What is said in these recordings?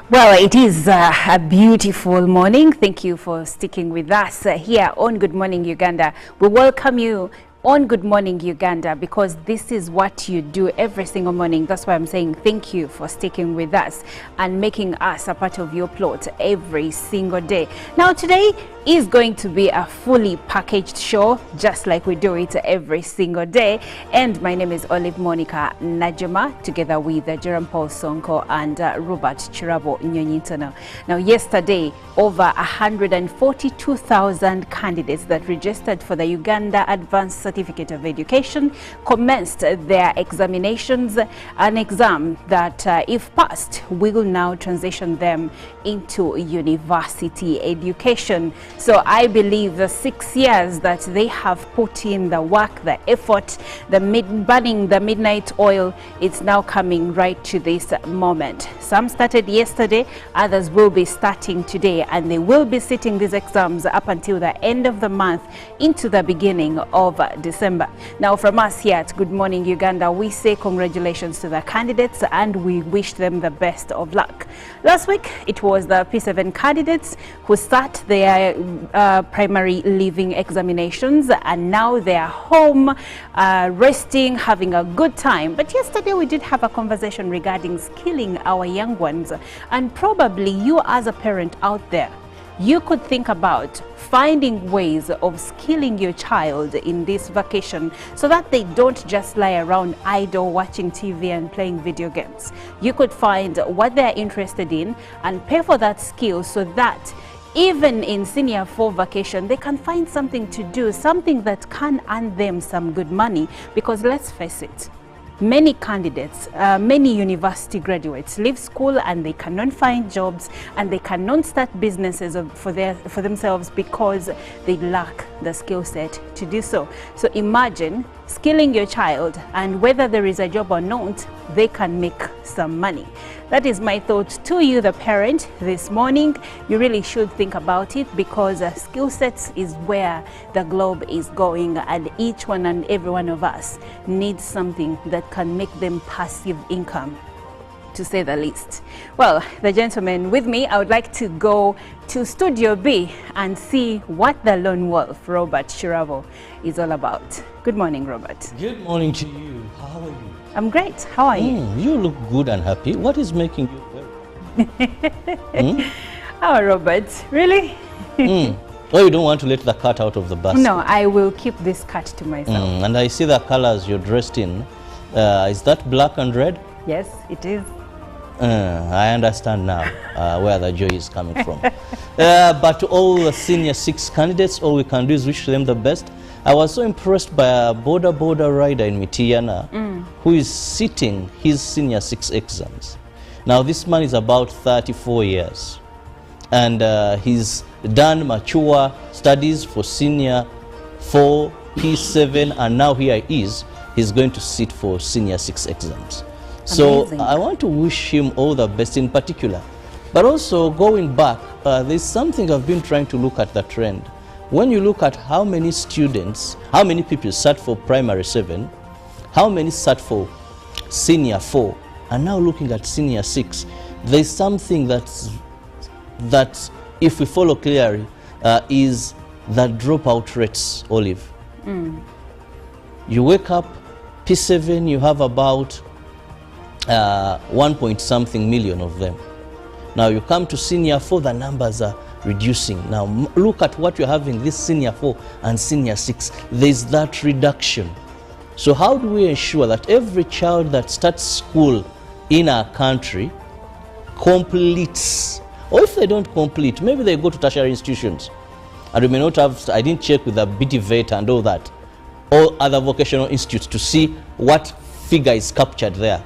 Well, it is a beautiful morning. Thank you for sticking with us here on Good Morning Uganda. We welcome you on Good Morning Uganda because this is what you do every single morning. That's why I'm saying thank you for sticking with us and making us a part of your plot every single day. Now, today is going to be a fully packaged show, just like we do it every single day. And my name is Olive Monica Najema, together with Jerome Paul Sonko and Robert Chirabo Nyonyintana. Now, yesterday, over 142,000 candidates that registered for the Uganda Advanced Certificate of Education commenced their examinations, an exam that, if passed, will now transition them into university education. So I believe the 6 years that they have put in, the work, the effort, burning the midnight oil, it's now coming right to this moment. Some started yesterday, others will be starting today, and they will be sitting these exams up until the end of the month into the beginning of December. Now, from us here at Good Morning Uganda, we say congratulations to the candidates and we wish them the best of luck. Last week, it was the P7 candidates who sat their primary leaving examinations, and now they are home, resting, having a good time. But yesterday we did have a conversation regarding skilling our young ones, and probably you as a parent out there, you could think about finding ways of skilling your child in this vacation so that they don't just lie around idle watching TV and playing video games. You could find what they're interested in and pay for that skill so that even in senior 4 vacation, they can find something to do, something that can earn them some good money. Because let's face it, many candidates, many university graduates leave school and they cannot find jobs and they cannot start businesses for themselves because they lack the skill set to do so. So imagine skilling your child, and whether there is a job or not, they can make some money. That is my thought to you, the parent, this morning. You really should think about it, because skill sets is where the globe is going, and each one and every one of us needs something that can make them passive income, to say the least. Well, the gentleman with me, I would like to go to Studio B and see what the lone wolf, Robert Chirabo, is all about. Good morning, Robert. Good morning to you. How are you? I'm great. How are you? You look good and happy. What is making you very Oh, Robert, really? Oh, you don't want to let the cat out of the basket? No, I will keep this cat to myself. And I see the colors you're dressed in. Is that black and red? Yes, it is. I understand now where the joy is coming from. But to all the senior 6 candidates, all we can do is wish them the best. I was so impressed by a border rider in Mitiana who is sitting his senior 6 exams. Now, this man is about 34 years, and he's done mature studies for senior 4, P7, and now here he is. He's going to sit for senior 6 exams. So amazing. I want to wish him all the best in particular. But also, going back, there's something I've been trying to look at, the trend. When you look at how many students, how many people sat for primary 7, how many sat for senior 4, and now looking at senior 6, there's something that if we follow clearly, is the dropout rates, Olive. You wake up, P7, you have about 1 point something million of them. Now you come to senior 4, the numbers are reducing. Now look at what you're having this senior 4 and senior 6. There's that reduction. So how do we ensure that every child that starts school in our country completes? Or if they don't complete, maybe they go to tertiary institutions. And we may not have, I didn't check with the BTVET and all that, or other vocational institutes to see what figure is captured there.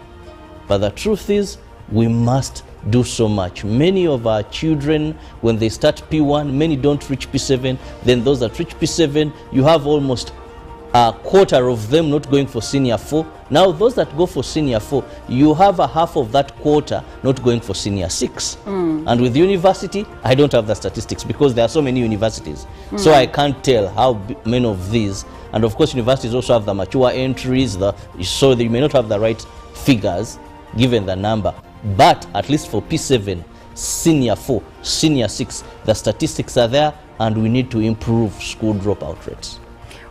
But the truth is, we must do so much. Many of our children, when they start P1, many don't reach P7. Then those that reach P7, you have almost a quarter of them not going for senior 4. Now those that go for senior 4, you have a half of that quarter not going for senior 6. And with university, I don't have the statistics because there are so many universities. So I can't tell how many of these. And of course, universities also have the mature entries, so they may not have the right figures given the number. But at least for P7, senior 4, senior 6. The statistics are there, and we need to improve school dropout rates.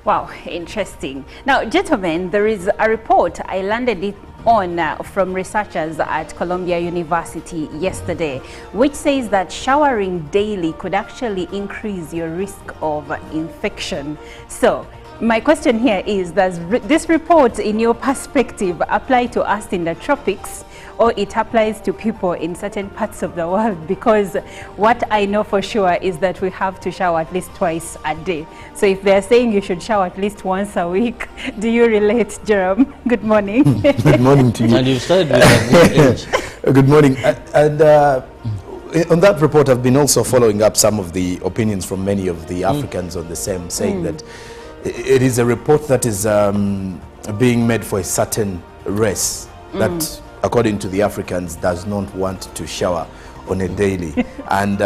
Wow, interesting. Now, gentlemen, there is a report, I landed it on from researchers at Columbia University yesterday, which says that showering daily could actually increase your risk of infection. So, my question here is, does this report, in your perspective, apply to us in the tropics, or it applies to people in certain parts of the world? Because what I know for sure is that we have to shower at least twice a day. So if they're saying you should shower at least once a week, do you relate, Jerome? Good morning. Good morning to you. And you've started with a good age. Good morning. On that report, I've been also following up some of the opinions from many of the Africans on the same, saying that it is a report that is being made for a certain race that, according to the Africans, does not want to shower on a daily. And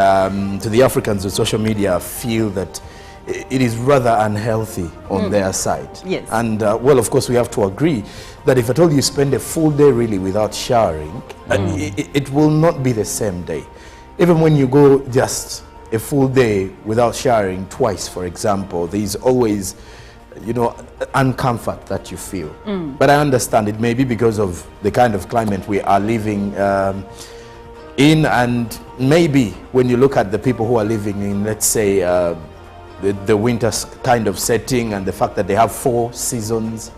to the Africans on social media, feel that it is rather unhealthy on their side. Yes. And well, of course, we have to agree that if at all you spend a full day really without showering, it will not be the same day. Even when you go just a full day without showering twice, for example, there is always, you know, uncomfort that you feel. But I understand it may be because of the kind of climate we are living in, and maybe when you look at the people who are living in, let's say, the winter kind of setting, and the fact that they have 4 seasons,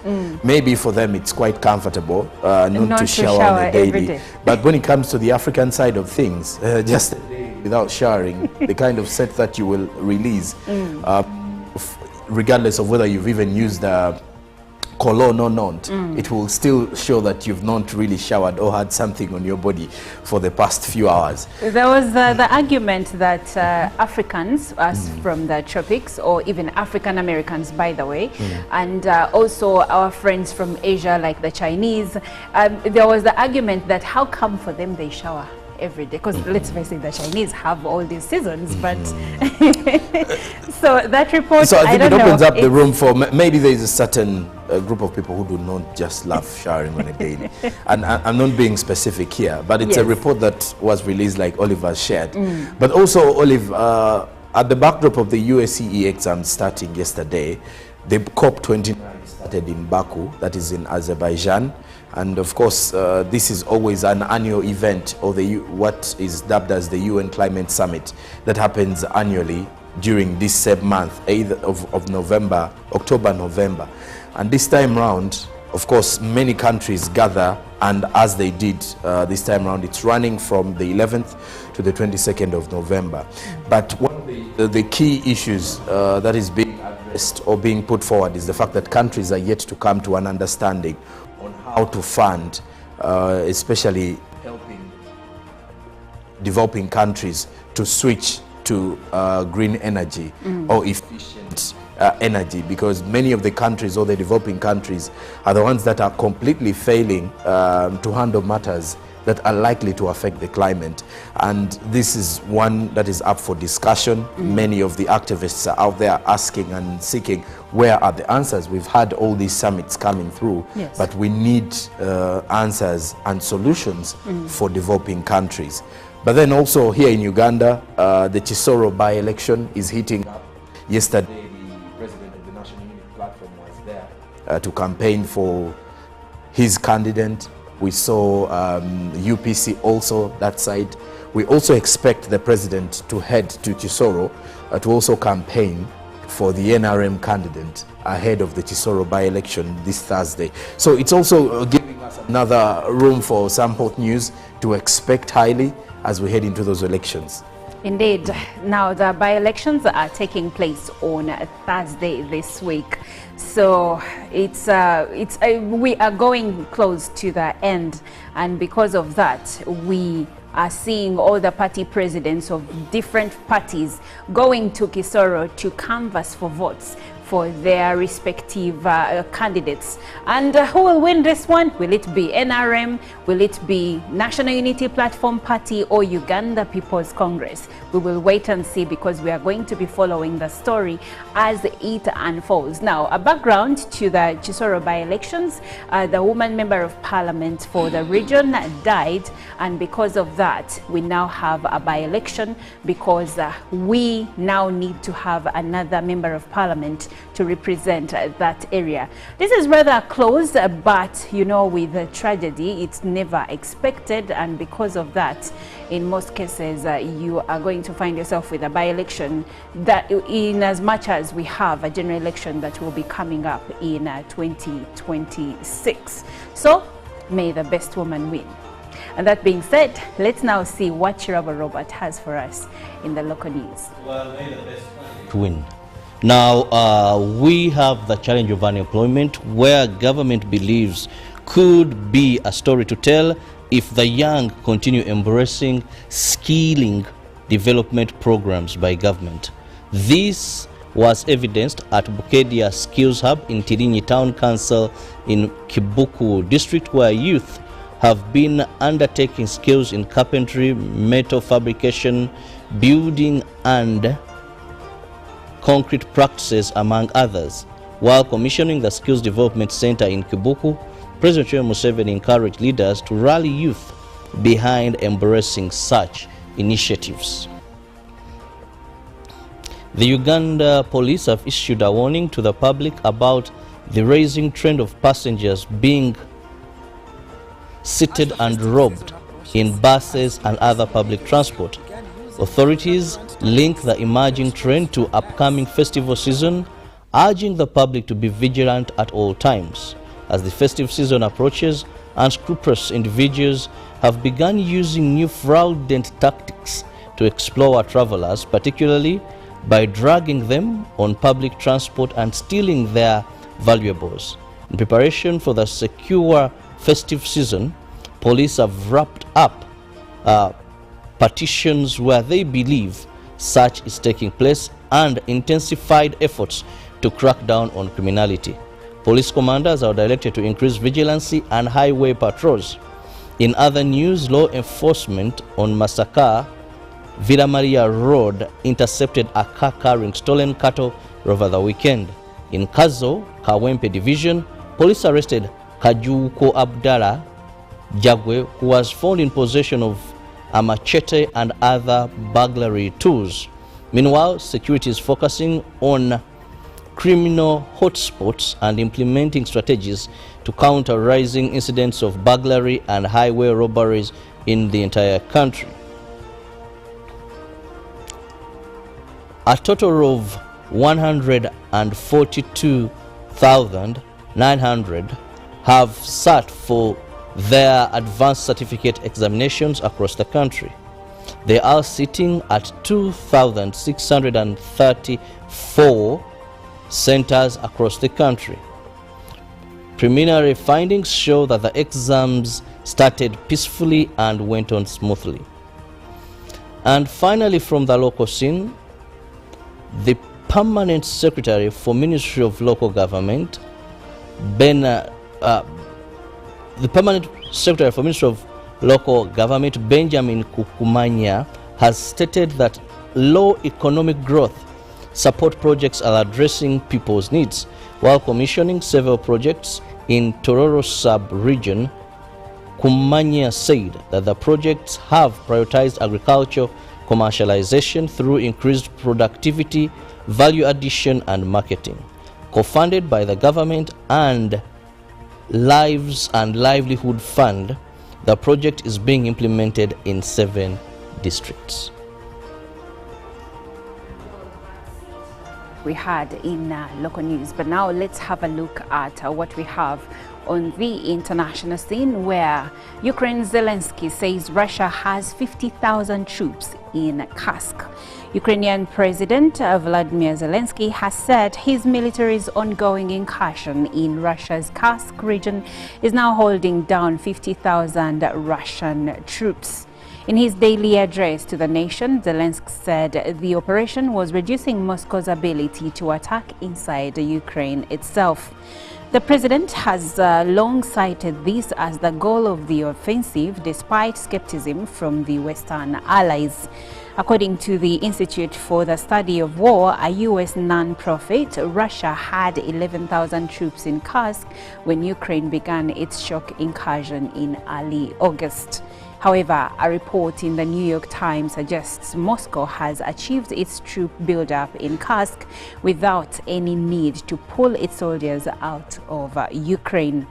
maybe for them it's quite comfortable not to shower on a daily. But when it comes to the African side of things, just a day without showering, the kind of set that you will release, regardless of whether you've even used cologne or not, it will still show that you've not really showered or had something on your body for the past few hours. There was the argument that Africans, us from the tropics, or even African Americans, by the way, and also our friends from Asia, like the Chinese, there was the argument that how come for them they shower every day? Because let's face it, the Chinese have all these seasons, but so that report, so I think it opens up the it's room for maybe there is a certain group of people who do not just love showering on a daily. And I'm not being specific here, but it's a report that was released, like Oliver shared. But also, Olive, at the backdrop of the USCE exams starting yesterday, the COP29 started in Baku, that is in Azerbaijan. And of course, this is always an annual event, or what is dubbed as the UN Climate Summit, that happens annually during this same month, either of November, October, November. And this time round, of course, many countries gather, and as they did this time round, it's running from the 11th to the 22nd of November. But one of the key issues that is being addressed or being put forward is the fact that countries are yet to come to an understanding on how to fund, especially helping developing countries to switch to green energy or efficient energy, because many of the countries, or the developing countries, are the ones that are completely failing to handle matters that are likely to affect the climate. And this is one that is up for discussion. Many of the activists are out there asking and seeking, where are the answers? We've had all these summits coming through, but we need answers and solutions for developing countries. But then also here in Uganda, the Chisoro by-election is heating up. Yesterday, the president of the National Unity Platform was there to campaign for his candidate. We saw UPC also, that side. We also expect the president to head to Chisoro to also campaign for the NRM candidate ahead of the Chisoro by-election this Thursday. So it's also giving us another room for some hot news to expect highly as we head into those elections. Indeed. Now, the by-elections are taking place on Thursday this week. So we are going close to the end, and because of that, we are seeing all the party presidents of different parties going to Chisoro to canvass for votes for their respective candidates. And who will win this one? Will it be NRM? Will it be National Unity Platform Party or Uganda People's Congress? We will wait and see, because we are going to be following the story as it unfolds. Now, a background to the Chisoro by-elections. The woman member of parliament for the region died, and because of that we now have a by-election, because we now need to have another member of parliament to represent that area. This is rather close, but you know, with the tragedy, it's never expected, and because of that, in most cases you are going to find yourself with a by-election, that in as much as we have a general election that will be coming up in 2026. So may the best woman win. And that being said, let's now see what Chirabo Robert has for us in the local news. Well, may the best woman win. Now, we have the challenge of unemployment, where government believes could be a story to tell if the young continue embracing skilling development programs by government. This was evidenced at Bukedia Skills Hub in Tirinyi Town Council in Kibuku district, where youth have been undertaking skills in carpentry, metal fabrication, building and concrete practices, among others. While commissioning the Skills Development Center in Kibuku, President Yoweri Museveni encouraged leaders to rally youth behind embracing such initiatives. The Uganda police have issued a warning to the public about the rising trend of passengers being seated and robbed in buses and other public transport. Authorities link the emerging trend to upcoming festival season, urging the public to be vigilant at all times. As the festive season approaches, unscrupulous individuals have begun using new fraudulent tactics to explore travelers, particularly by dragging them on public transport and stealing their valuables. In preparation for the secure festive season, police have wrapped up petitions where they believe such is taking place and intensified efforts to crack down on criminality. Police commanders are directed to increase vigilancy and highway patrols. In other news, law enforcement on Masaka Villa Maria Road intercepted a car carrying stolen cattle over the weekend. In Kazo, Kawempe Division, police arrested Kajuko Abdallah Jagwe, who was found in possession of a machete and other burglary tools. Meanwhile, security is focusing on criminal hotspots and implementing strategies to counter rising incidents of burglary and highway robberies in the entire country. A total of 142,900 have sat for their advanced certificate examinations across the country. They are sitting at 2,634 centers across the country. Preliminary findings show that the exams started peacefully and went on smoothly. And finally, from the local scene, the Permanent Secretary for Ministry of Local Government, Benjamin Kukumanya, has stated that low economic growth support projects are addressing people's needs, while commissioning several projects in Tororo sub-region. Kumanya said that the projects have prioritized agriculture commercialization through increased productivity, value addition and marketing. Co-funded by the government and Lives and Livelihood Fund, the project is being implemented in 7 districts. We had in local news, but now let's have a look at what we have on the international scene, where Ukraine's Zelensky says Russia has 50,000 troops in Kursk. Ukrainian President Vladimir Zelensky has said his military's ongoing incursion in Russia's Kursk region is now holding down 50,000 Russian troops. In his daily address to the nation, Zelensky said the operation was reducing Moscow's ability to attack inside Ukraine itself. The president has long cited this as the goal of the offensive, despite skepticism from the Western allies. According to the Institute for the Study of War, a U.S. non-profit, Russia had 11,000 troops in Kursk when Ukraine began its shock incursion in early August. However, a report in the New York Times suggests Moscow has achieved its troop buildup in Kursk without any need to pull its soldiers out of Ukraine.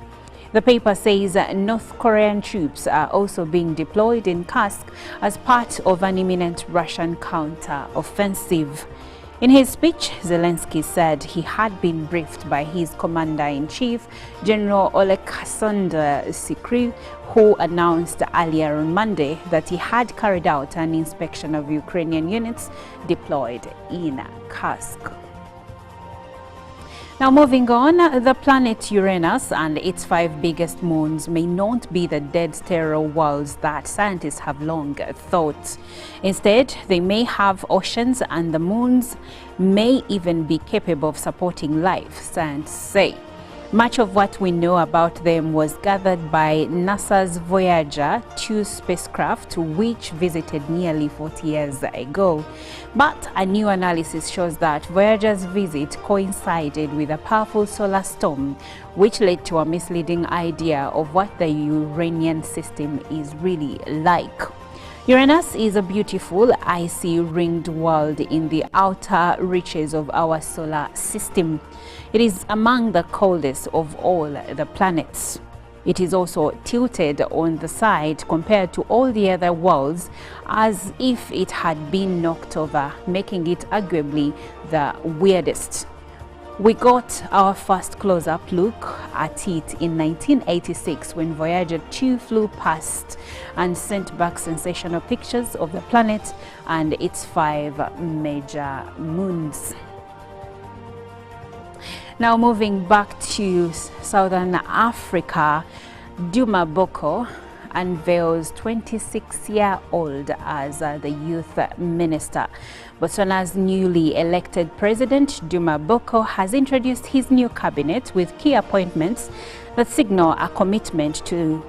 The paper says North Korean troops are also being deployed in Kursk as part of an imminent Russian counter-offensive. In his speech, Zelensky said he had been briefed by his commander-in-chief, General Oleksandr Sykryv, who announced earlier on Monday that he had carried out an inspection of Ukrainian units deployed in Kursk. Now moving on, the planet Uranus and its 5 biggest moons may not be the dead sterile worlds that scientists have long thought. Instead, they may have oceans, and the moons may even be capable of supporting life, scientists say. Much of what we know about them was gathered by NASA's Voyager 2 spacecraft, which visited nearly 40 years ago. But a new analysis shows that Voyager's visit coincided with a powerful solar storm, which led to a misleading idea of what the Uranian system is really like. Uranus is a beautiful, icy, ringed world in the outer reaches of our solar system. It is among the coldest of all the planets. It is also tilted on the side compared to all the other worlds, as if it had been knocked over, making it arguably the weirdest. We got our first close-up look at it in 1986 when Voyager 2 flew past and sent back sensational pictures of the planet and its 5 major moons. Now moving back to Southern Africa, Duma Boko unveils 26-year-old as the youth minister. Botswana's newly elected president, Duma Boko, has introduced his new cabinet with key appointments that signal a commitment to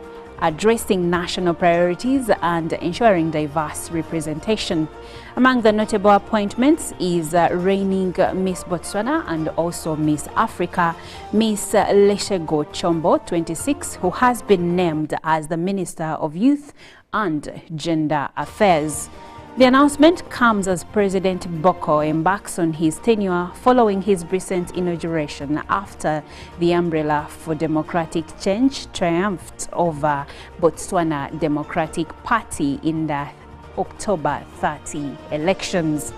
addressing national priorities and ensuring diverse representation. Among the notable appointments is reigning Miss Botswana and also Miss Africa, Miss Leshego Chombo, 26, who has been named as the Minister of Youth and Gender Affairs. The announcement comes as President Boko embarks on his tenure following his recent inauguration after the Umbrella for Democratic Change triumphed over Botswana Democratic Party in the October 30 elections.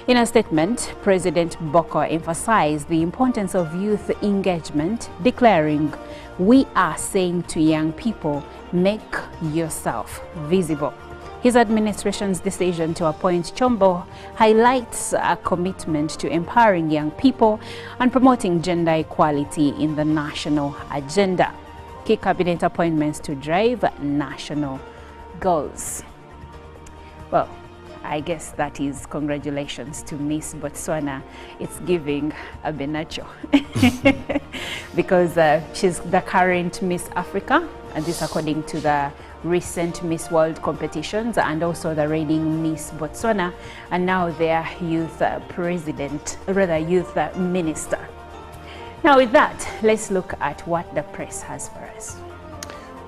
In a statement, President Boko emphasized the importance of youth engagement, declaring, "We are saying to young people, make yourself visible." His administration's decision to appoint Chombo highlights a commitment to empowering young people and promoting gender equality in the national agenda. Key cabinet appointments to drive national goals. Well, I guess that is congratulations to Miss Botswana. It's giving a Benacho because she's the current Miss Africa, and this according to the recent Miss World competitions, and also the reigning Miss Botswana, and now their youth youth minister. Now with that, let's look at what the press has for us.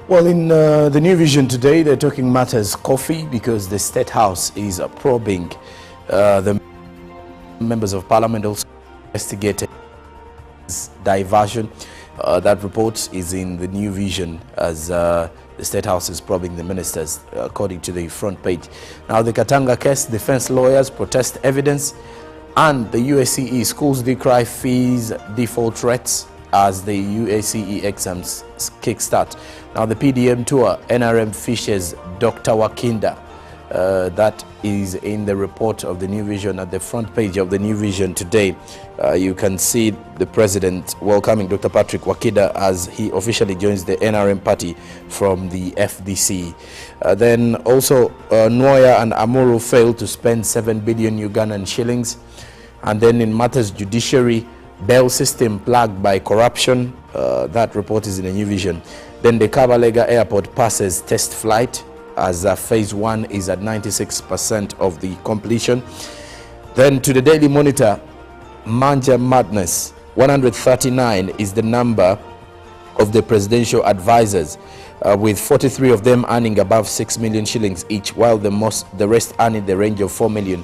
Well, in the New Vision today, they're talking matters coffee because the State House is probing the members of Parliament also investigated diversion. That report is in the New Vision as the State House is probing the ministers, according to the front page. Now, the Katanga case, defense lawyers protest evidence, and the UACE schools decry fees default threats as the UACE exams kickstart. Now, the PDM tour, NRM fishes Dr. Wakinda. That is in the report of the New Vision at the front page of the New Vision today. You can see the president welcoming Dr. Patrick Wakida as he officially joins the NRM party from the FDC. Then also Nwoya and Amuru failed to spend 7 billion Ugandan shillings. And then in matters judiciary, bail system plagued by corruption. That report is in the New Vision. Then the Kabalega Airport passes test flight as phase 1 is at 96% of the completion. Then to the Daily Monitor, Manja Madness, 139 is the number of the presidential advisors, with 43 of them earning above 6 million shillings each, while the rest earn in the range of 4 million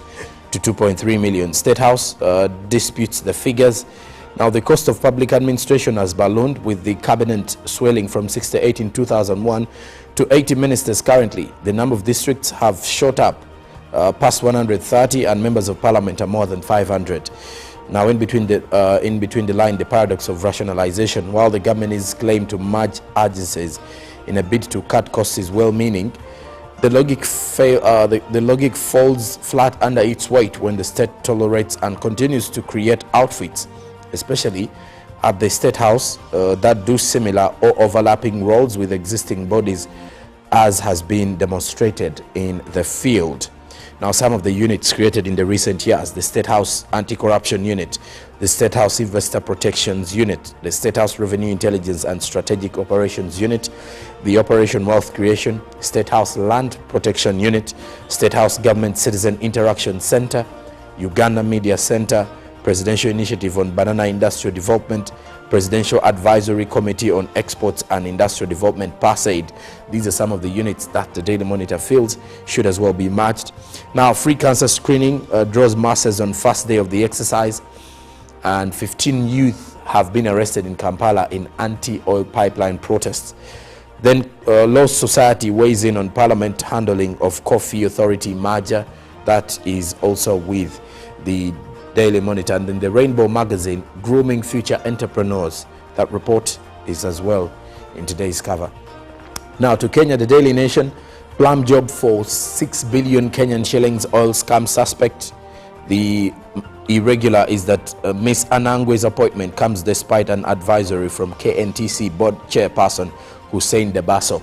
to 2.3 million. State House disputes the figures. Now, the cost of public administration has ballooned, with the cabinet swelling from 68 in 2001 to 80 ministers currently. The number of districts have shot up past 130, and members of parliament are more than 500. Now, in between the line, the paradox of rationalization. While the government is claimed to merge agencies in a bid to cut costs is well-meaning, the logic falls flat under its weight when the state tolerates and continues to create outfits, especially at the State House, that do similar or overlapping roles with existing bodies, as has been demonstrated in the field. Now, some of the units created in the recent years: the State House Anti-Corruption Unit, the State House Investor Protections Unit, the State House Revenue Intelligence and Strategic Operations Unit, the Operation Wealth Creation, State House Land Protection Unit, State House Government Citizen Interaction Center, Uganda Media Center, Presidential Initiative on Banana Industrial Development, Presidential Advisory Committee on Exports and Industrial Development, PASAID. These are some of the units that the Daily Monitor feels should as well be merged. Now, free cancer screening draws masses on first day of the exercise, and 15 youth have been arrested in Kampala in anti-oil pipeline protests. Then Law Society weighs in on Parliament handling of Coffee Authority merger. That is also with the Daily Monitor. And in the Rainbow Magazine, grooming future entrepreneurs. That report is as well in today's cover. Now to Kenya, the Daily Nation, plum job for 6 billion Kenyan shillings oil scam suspect. The irregular is that Miss Anangwe's appointment comes despite an advisory from KNTC board chairperson Hussein Debaso.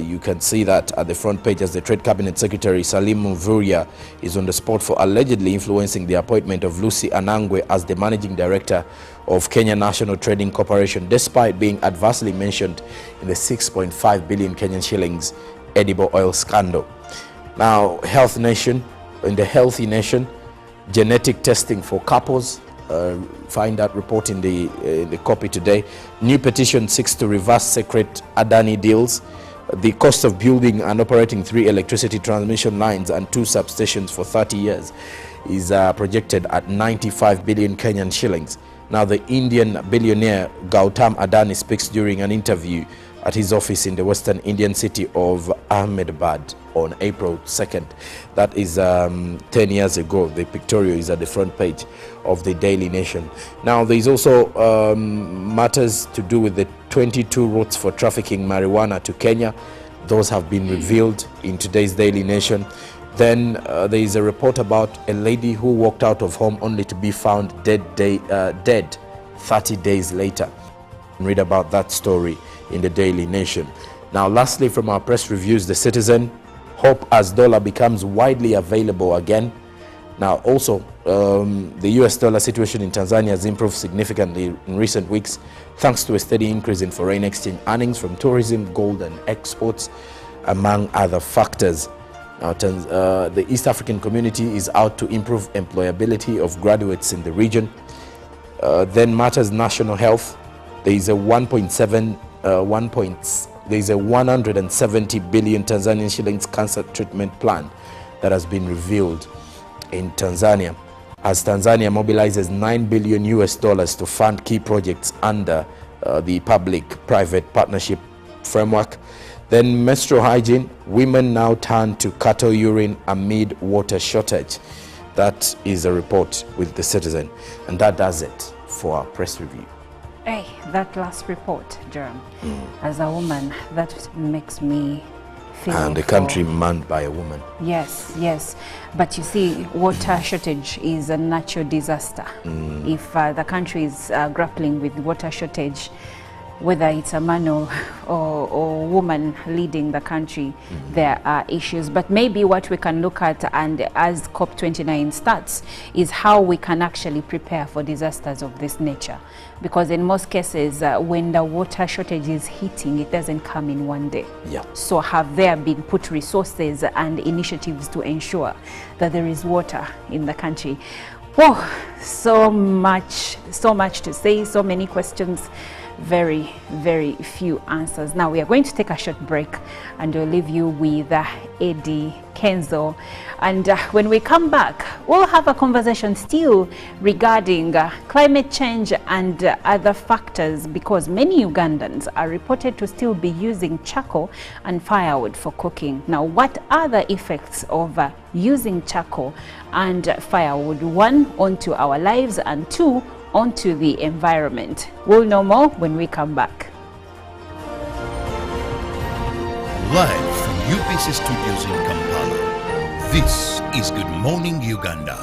You can see that at the front page as the Trade Cabinet Secretary Salim Mvurya is on the spot for allegedly influencing the appointment of Lucy Anangwe as the Managing Director of Kenya National Trading Corporation, despite being adversely mentioned in the 6.5 billion Kenyan shillings edible oil scandal. Now, Health Nation, in the Healthy Nation, genetic testing for couples. Find that report in the copy today. New petition seeks to reverse secret Adani deals. The cost of building and operating 3 electricity transmission lines and 2 substations for 30 years is projected at 95 billion Kenyan shillings. Now, the Indian billionaire Gautam Adani speaks during an interview at his office in the western Indian city of Ahmedabad on April 2nd. That is 10 years ago. The pictorial is at the front page of the Daily Nation. Now, there is also matters to do with the 22 routes for trafficking marijuana to Kenya. Those have been revealed in today's Daily Nation. Then there is a report about a lady who walked out of home only to be found dead 30 days later. Read about that story in the Daily Nation. Now, lastly, from our press reviews, The Citizen, hope as dollar becomes widely available again. Now, also, the US dollar situation in Tanzania has improved significantly in recent weeks, thanks to a steady increase in foreign exchange earnings from tourism, gold, and exports, among other factors. Now, the East African community is out to improve employability of graduates in the region. Then matters national health. There is a 170 billion Tanzanian shillings cancer treatment plan that has been revealed in Tanzania, as Tanzania mobilizes $9 billion to fund key projects under the public-private partnership framework. Then menstrual hygiene, women now turn to cattle urine amid water shortage. That is a report with The Citizen, and that does it for our press review. Hey, that last report, Jerome, as a woman, that makes me feel. And a country manned by a woman. Yes, yes. But you see, water shortage is a natural disaster. If the country is grappling with water shortage, whether it's a man or woman leading the country, there are issues. But maybe what we can look at, and as COP29 starts, is how we can actually prepare for disasters of this nature. Because in most cases, when the water shortage is hitting, it doesn't come in one day. Yeah. So have there been put resources and initiatives to ensure that there is water in the country? Whoa, so much to say, so many questions. Very, very few answers. Now we are going to take a short break and we'll leave you with Eddie Kenzo. And when we come back, we'll have a conversation still regarding climate change and other factors, because many Ugandans are reported to still be using charcoal and firewood for cooking. Now, what are the effects of using charcoal and firewood, one, onto our lives, and two, onto the environment? We'll know more when we come back. Live from UPC Studios in Kampala, this is Good Morning Uganda.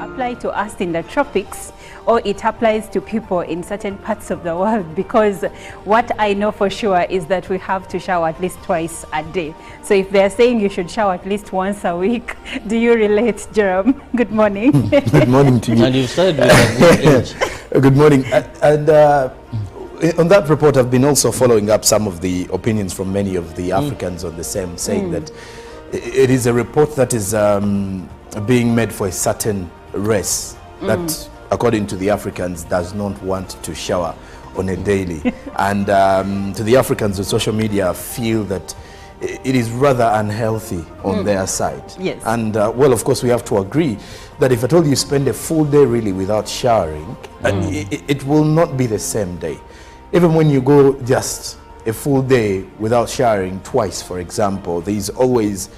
Apply to us in the tropics, or it applies to people in certain parts of the world, because what I know for sure is that we have to shower at least twice a day. So if they're saying you should shower at least once a week, do you relate, Jerome? Good morning. Good morning to you. And you started with a good age. Good morning. And on that report, I've been also following up some of the opinions from many of the Africans on the same, saying that it is a report that is being made for a certain race that, according to the Africans, does not want to shower on a daily. And to the Africans on social media, feel that it is rather unhealthy on their side. Yes. And well, of course, we have to agree that if at all you spend a full day really without showering, it will not be the same day. Even when you go just a full day without showering twice, for example, there is always,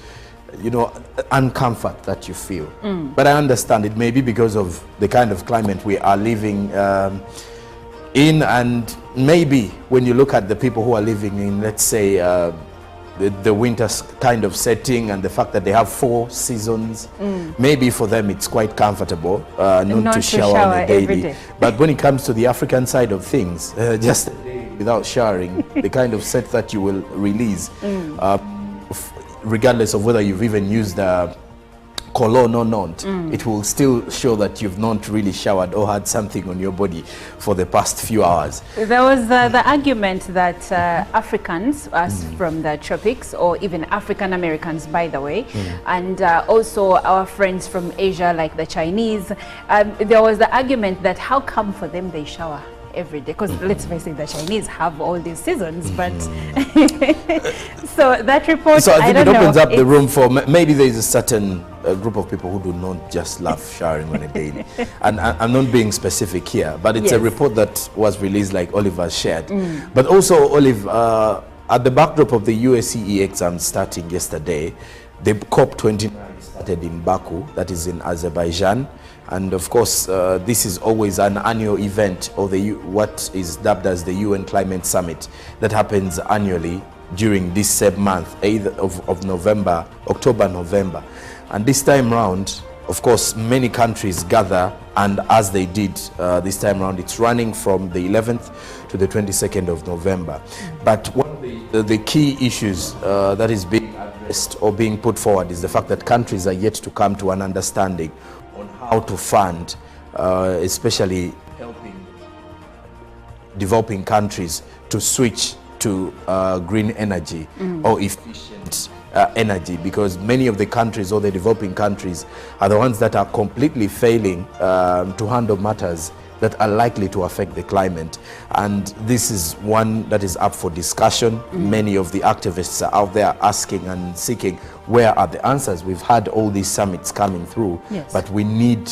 you know, uncomfort that you feel. But I understand it may be because of the kind of climate we are living in, and maybe when you look at the people who are living in, let's say, the winter kind of setting, and the fact that they have 4 seasons, maybe for them it's quite comfortable not to shower on a daily. But when it comes to the African side of things, just a day without showering, the kind of set that you will release, regardless of whether you've even used cologne or not, it will still show that you've not really showered or had something on your body for the past few hours. There was the argument that Africans, us from the tropics, or even African Americans, by the way, and also our friends from Asia, like the Chinese, there was the argument that how come for them they shower every day? Because let's face it, the Chinese have all these seasons, but so that report, so I think it opens up it's the room for maybe there is a certain group of people who do not just love showering on a daily. And I'm not being specific here, but it's a report that was released, like Oliver shared. But also, Olive, at the backdrop of the USCE exams starting yesterday, the COP29 started in Baku, that is in Azerbaijan. And of course, this is always an annual event, or what is dubbed as the UN Climate Summit, that happens annually during this same month, either of November, October, November. And this time round, of course, many countries gather, and as they did this time round, it's running from the 11th to the 22nd of November. But one of the key issues that is being addressed or being put forward is the fact that countries are yet to come to an understanding on how to fund, especially helping developing countries to switch to green energy or efficient energy, because many of the countries, or the developing countries, are the ones that are completely failing to handle matters that are likely to affect the climate. And this is one that is up for discussion. Many of the activists are out there asking and seeking, where are the answers? We've had all these summits coming through, but we need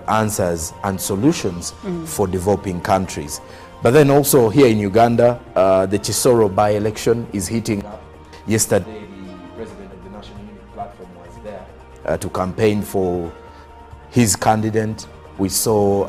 answers and solutions for developing countries. But then also here in Uganda, the Chisoro by-election is heating up. Yesterday, the president of the National Unity Platform was there to campaign for his candidate. We saw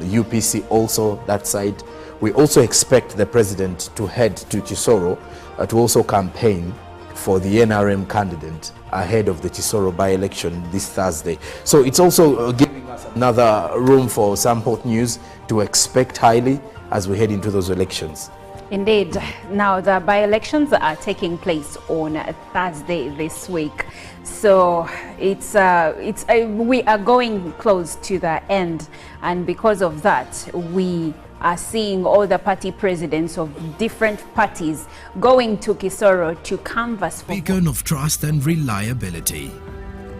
UPC also that side. We also expect the president to head to Chisoro to also campaign for the NRM candidate ahead of the Kisoro by-election this Thursday. So it's also giving us another room for some hot news to expect highly as we head into those elections. Indeed. Now, the by-elections are taking place on Thursday this week. So we are going close to the end. And because of that, we are seeing all the party presidents of different parties going to Kisoro to canvass for beacon of trust and reliability.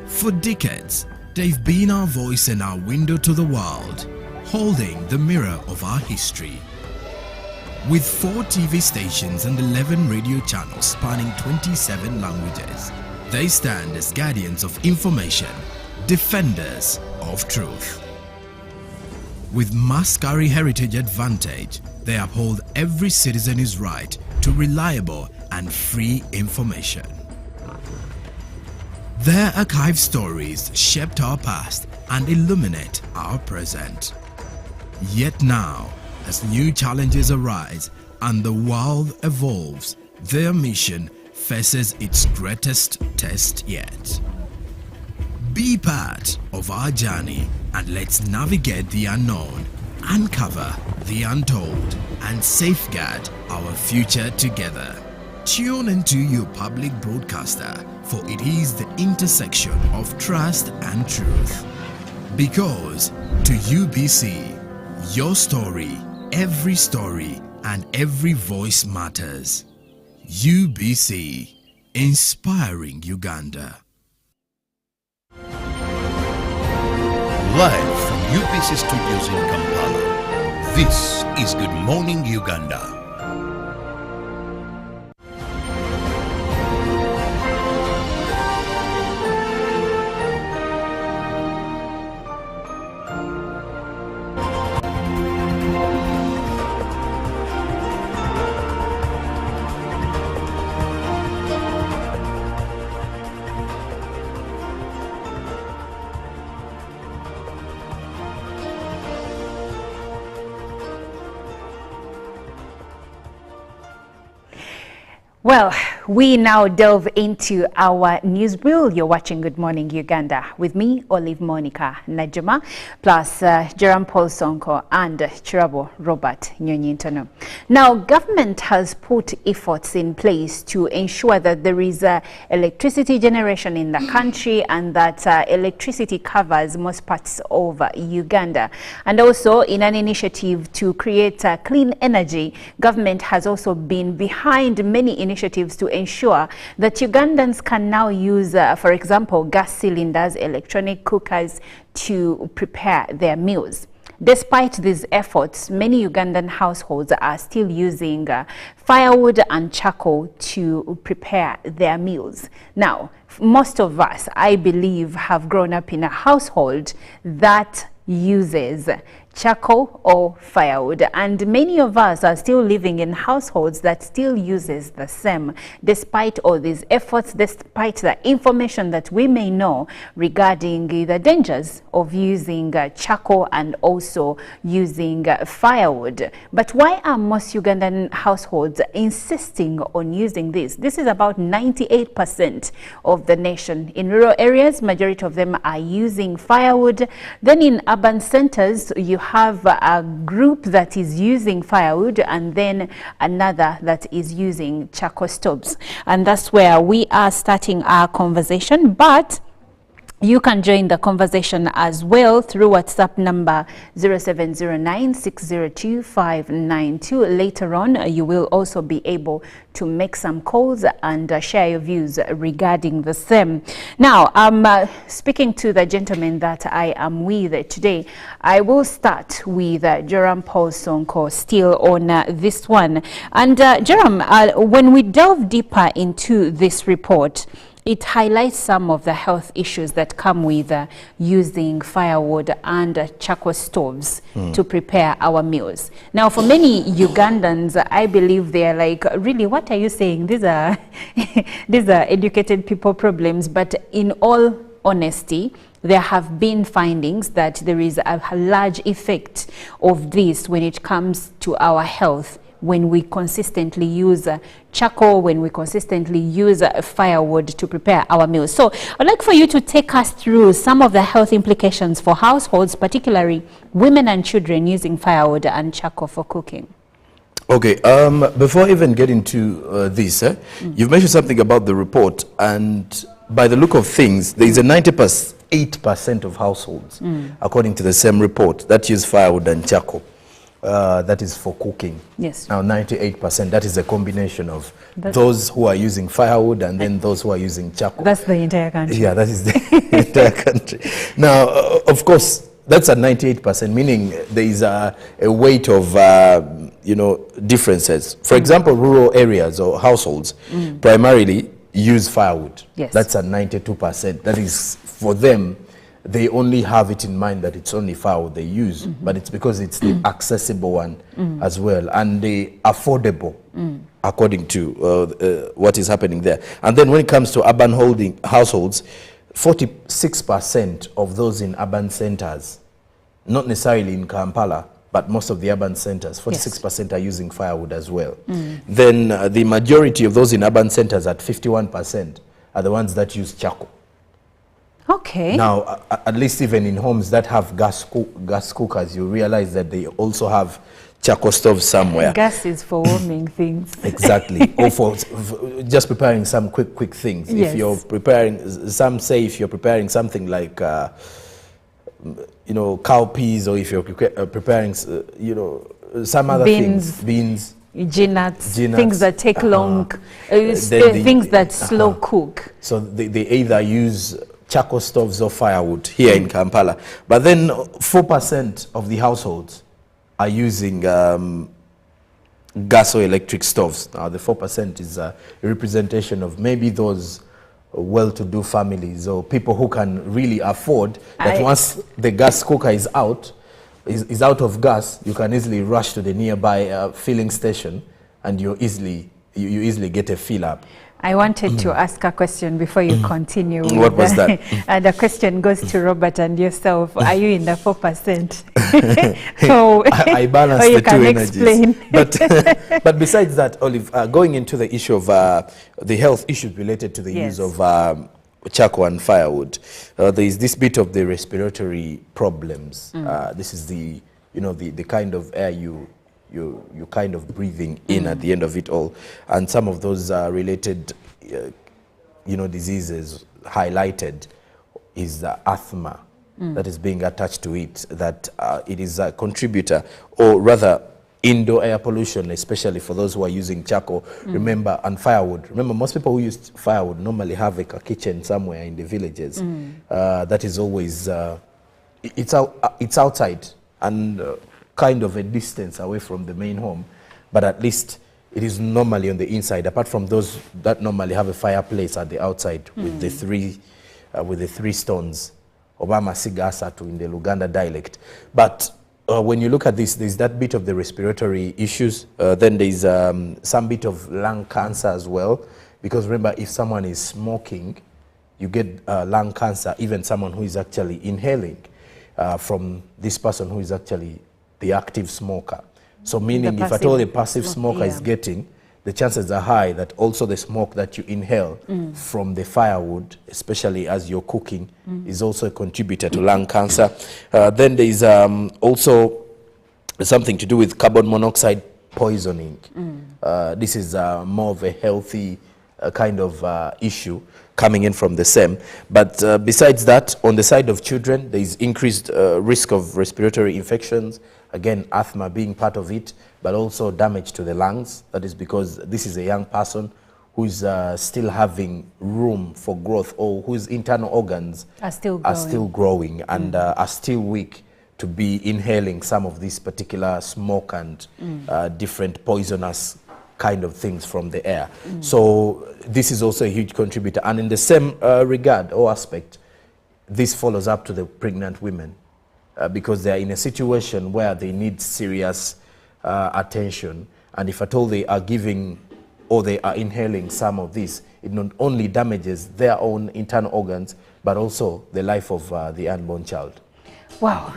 For decades, they've been our voice and our window to the world, holding the mirror of our history. With 4 TV stations and 11 radio channels spanning 27 languages, they stand as guardians of information, defenders of truth. With Mascari Heritage Advantage, they uphold every citizen's right to reliable and free information. Their archived stories shaped our past and illuminate our present. Yet now, as new challenges arise and the world evolves, their mission faces its greatest test yet. Be part of our journey and let's navigate the unknown, uncover the untold, and safeguard our future together. Tune into your public broadcaster, for it is the intersection of trust and truth. Because to UBC, your story, every story, and every voice matters. UBC, inspiring Uganda. Live from UBC Studios in Kampala, this is Good Morning Uganda. Well, we now delve into our news reel. You're watching Good Morning Uganda with me, Olive Monica Najuma, plus Jerome Paul Sonko and Chirabo Robert Nyonyintono. Now, government has put efforts in place to ensure that there is electricity generation in the country and that electricity covers most parts of Uganda. And also, in an initiative to create clean energy, government has also been behind many initiatives to ensure that Ugandans can now use, for example, gas cylinders, electronic cookers to prepare their meals. Despite these efforts, many Ugandan households are still using firewood and charcoal to prepare their meals. Now, most of us, I believe, have grown up in a household that uses charcoal or firewood, and many of us are still living in households that still uses the same, despite all these efforts, despite the information that we may know regarding the dangers of using charcoal and also using firewood. But why are most Ugandan households insisting on using this? This is about 98% of the nation. In rural areas, majority of them are using firewood. Then in urban centers, you have a group that is using firewood and then another that is using charcoal stoves. And that's where we are starting our conversation. But you can join the conversation as well through WhatsApp number 0709-602-592. Later on, you will also be able to make some calls and share your views regarding the same. Now, I'm speaking to the gentleman that I am with today. I will start with Jerome Paul Sonko still on this one. And Jerome, when we delve deeper into this report, it highlights some of the health issues that come with using firewood and charcoal stoves to prepare our meals. Now, for many Ugandans, I believe they're like, really, what are you saying? These are these are educated people problems. But in all honesty, there have been findings that there is a large effect of this when it comes to our health when we consistently use charcoal, when we consistently use firewood to prepare our meals. So I'd like for you to take us through some of the health implications for households, particularly women and children using firewood and charcoal for cooking. Okay, before I even get into this, you've mentioned something about the report, and by the look of things, there is a 98% of households, according to the same report, that use firewood and charcoal. That is for cooking. Yes. Now 98%, that is a combination of those who are using firewood and then those who are using charcoal. That's the entire country. Yeah, that is the entire country. Now, of course, that's at 98%, meaning there is a weight of, differences. For example, rural areas or households primarily use firewood. Yes. That's at 92%. That is, for them, they only have it in mind that it's only firewood they use, but it's because it's the accessible one as well, and the affordable, according to what is happening there. And then when it comes to urban households, 46% of those in urban centers, not necessarily in Kampala, but most of the urban centers, 46% are using firewood as well. Then the majority of those in urban centers, at 51%, are the ones that use charcoal. Okay. Now, at least even in homes that have gas cookers, you realize that they also have charcoal stoves somewhere. Gas is for warming things. Exactly. Or for just preparing some quick things. Yes. If you're preparing, some say if you're preparing something like, cowpeas, or if you're preparing, some other things, beans, G-nuts, things that take long, things that slow cook. So they either use charcoal stoves or firewood here in Kampala. But then 4% of the households are using gas or electric stoves. Now the 4% is a representation of maybe those well-to-do families or people who can really afford that once the gas cooker is out of gas, you can easily rush to the nearby filling station and you easily get a fill up. I wanted to ask a question before you continue. What was that? And the question goes to Robert and yourself. Are you in the 4%? I balance the two energies. But besides that, Olive, going into the issue of the health issues related to the use of charcoal and firewood, there is this bit of the respiratory problems. This is the kind of air you're kind of breathing in at the end of it all, and some of those related diseases highlighted is the asthma that is being attached to it, that it is a contributor, or rather indoor air pollution, especially for those who are using charcoal, remember, and firewood. Remember, most people who use firewood normally have a kitchen somewhere in the villages. That is always it's outside and kind of a distance away from the main home, but at least it is normally on the inside, apart from those that normally have a fireplace at the outside with the three stones, Obama Sigasatu in the Luganda dialect. But when you look at this, there's that bit of the respiratory issues, then there's some bit of lung cancer as well, because remember, if someone is smoking, you get lung cancer, even someone who is actually inhaling from this person who is actually the active smoker. So meaning if at all a passive smoker is getting, the chances are high that also the smoke that you inhale from the firewood, especially as you're cooking, is also a contributor to lung cancer. Then there is also something to do with carbon monoxide poisoning. This is more of a healthy kind of issue coming in from the same. But besides that, on the side of children, there is increased risk of respiratory infections. Again, asthma being part of it, but also damage to the lungs. That is because this is a young person who is still having room for growth, or whose internal organs are still growing and are still weak to be inhaling some of this particular smoke and different poisonous kind of things from the air. So this is also a huge contributor. And in the same regard or aspect, this follows up to the pregnant women. Because they are in a situation where they need serious attention, and if at all they are giving or they are inhaling some of this, it not only damages their own internal organs, but also the life of the unborn child. Wow.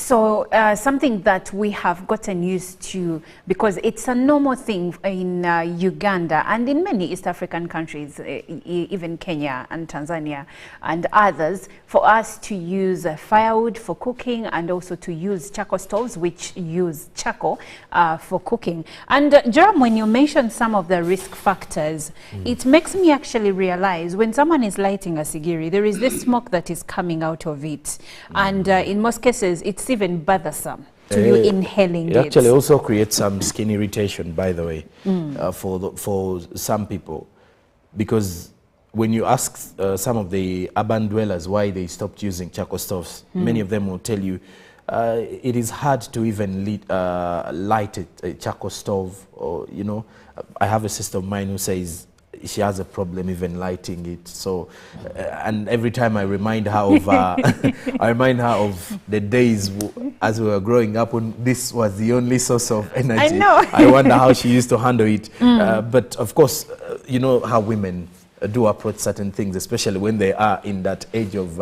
So something that we have gotten used to, because it's a normal thing in Uganda and in many East African countries, even Kenya and Tanzania and others, for us to use firewood for cooking and also to use charcoal stoves, which use charcoal for cooking. And Jerome, when you mentioned some of the risk factors, it makes me actually realize when someone is lighting a sigiri, there is this smoke that is coming out of it. And in most cases, it's even bothersome to you inhaling it. It actually also creates some skin irritation, by the way, for some people. Because when you ask some of the urban dwellers why they stopped using charcoal stoves, many of them will tell you it is hard to even light a charcoal stove. Or, you know, I have a sister of mine who says she has a problem even lighting it. So, and every time I remind her of, I remind her of the days as we were growing up when this was the only source of energy. I know. I wonder how she used to handle it. But of course, you know how women do approach certain things, especially when they are in that age of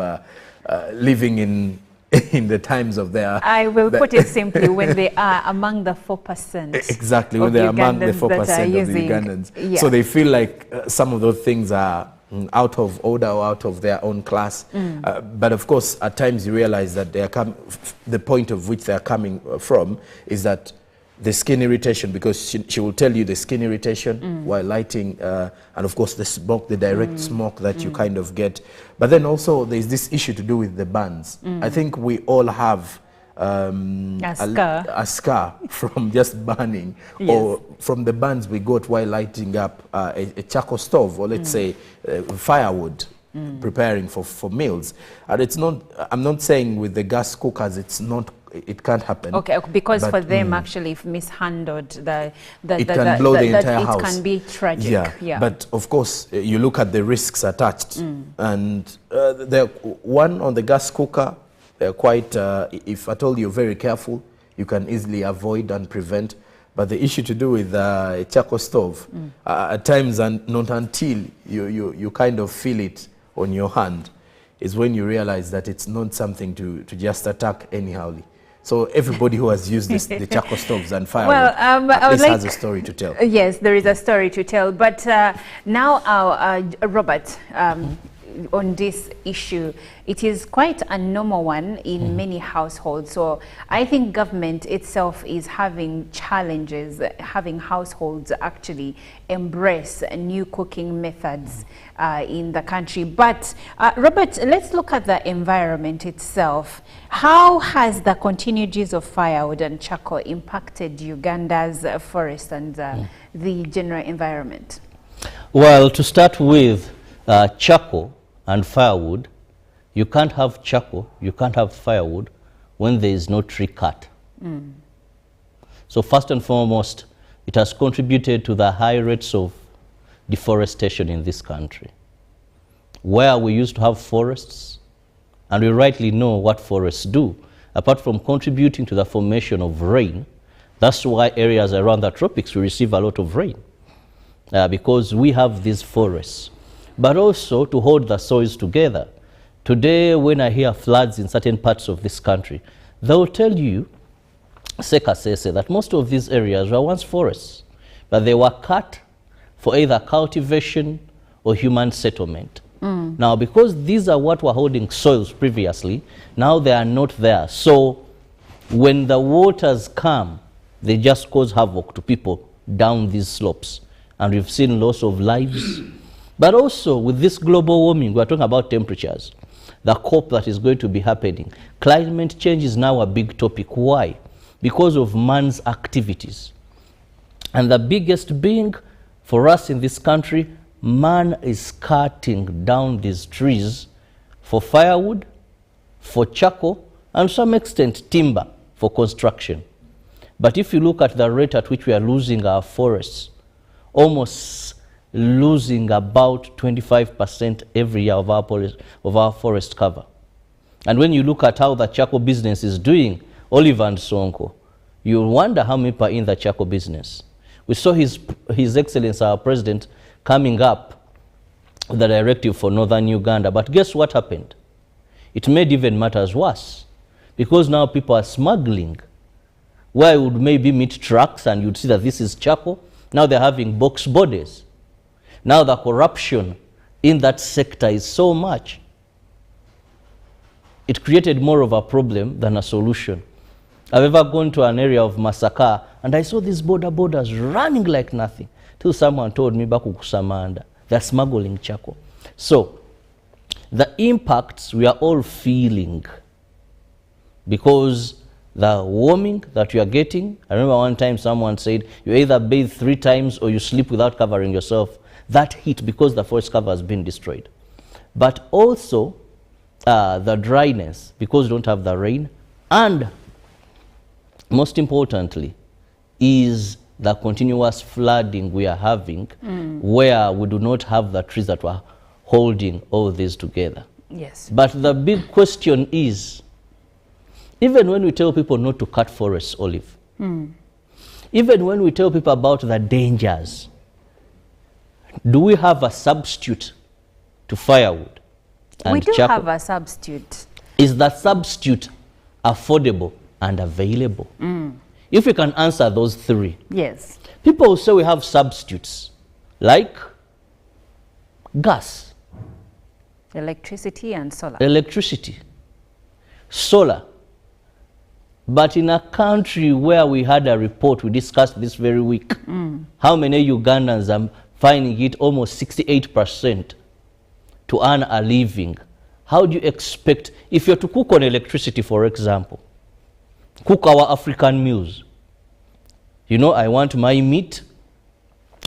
living in the times of their... I will put it simply, when they are among the 4%. Exactly, when they're among the 4% of the Ugandans. Yeah. So they feel like some of those things are out of order or out of their own class. But of course, at times you realize that they are the point of which they are coming from is that the skin irritation, because she will tell you the skin irritation while lighting, and of course the smoke, the direct smoke that you kind of get. But then also there's this issue to do with the burns. I think we all have a scar from just burning, or from the burns we got while lighting up a charcoal stove, or let's say firewood, preparing for meals. And it's not, I'm not saying with the gas cookers it's not, it can't happen. Okay, because for them actually, if mishandled, it can blow the entire house. It can be tragic. Yeah. But of course, you look at the risks attached, and one on the gas cooker, they're quite, if at all you're very careful, you can easily avoid and prevent. But the issue to do with a charcoal stove, at times, and not until you kind of feel it on your hand, is when you realize that it's not something to just attack anyhowly. So everybody who has used the charcoal stoves and firewood has a story to tell. Yes, there is a story to tell. But now, Robert, on this issue, it is quite a normal one in many households. So I think government itself is having challenges, having households actually embrace new cooking methods in the country. But Robert, let's look at the environment itself. How has the continued use of firewood and charcoal impacted Uganda's forest and the general environment? Well, to start with, charcoal and firewood, you can't have charcoal, you can't have firewood when there is no tree cut. So first and foremost, it has contributed to the high rates of deforestation in this country. Where we used to have forests, and we rightly know what forests do, apart from contributing to the formation of rain, that's why areas around the tropics will receive a lot of rain, because we have these forests. But also to hold the soils together. Today, when I hear floods in certain parts of this country, they will tell you, Sekasese, that most of these areas were once forests, but they were cut for either cultivation or human settlement. Now, because these are what were holding soils previously, now they are not there. So when the waters come, they just cause havoc to people down these slopes. And we've seen loss of lives. But also, with this global warming, we're talking about temperatures, the COP that is going to be happening. Climate change is now a big topic. Why? Because of man's activities. And the biggest being, for us in this country, man is cutting down these trees for firewood, for charcoal, and to some extent timber for construction. But if you look at the rate at which we are losing our forests, almost losing about 25% every year of our forest cover. And when you look at how the charcoal business is doing, Oliver and Sonko, you wonder how many are in the charcoal business. We saw His Excellency, our President, coming up with the directive for northern Uganda. But guess what happened? It made even matters worse. because now people are smuggling. Where you would maybe meet trucks and you'd see that this is charcoal, now they're having box bodies. Now the corruption in that sector is so much. It created more of a problem than a solution. I've ever gone to an area of Masaka and I saw these borders running like nothing till someone told me back Kusamanda, they're smuggling charcoal. So the impacts we are all feeling because the warming that you are getting. I remember one time someone said you either bathe 3 times or you sleep without covering yourself. That heat because the forest cover has been destroyed. But also the dryness because you don't have the rain, and most importantly is the continuous flooding we are having where we do not have the trees that were holding all this together. Yes. But the big question is, even when we tell people not to cut forests, Olive, even when we tell people about the dangers, do we have a substitute to firewood and we do charcoal? have a substitute. Is that substitute affordable and available? If we can answer those 3. Yes. People will say we have substitutes like gas, Electricity and solar. electricity, solar. But in a country where we had a report, we discussed this very week, how many Ugandans are finding it almost 68% to earn a living? How do you expect, if you're to cook on electricity, for example, cook our African meals, you know, I want my meat,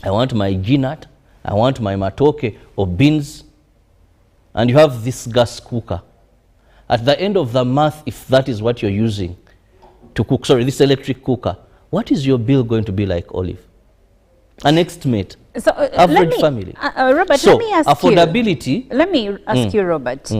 I want my ginat, I want my matoke or beans, and you have this gas cooker. At the end of the month, if that is what you're using to cook, sorry, this electric cooker, what is your bill going to be like, Olive? An estimate, So, average family. Robert, So, let me ask affordability. you. Let me ask you, Robert.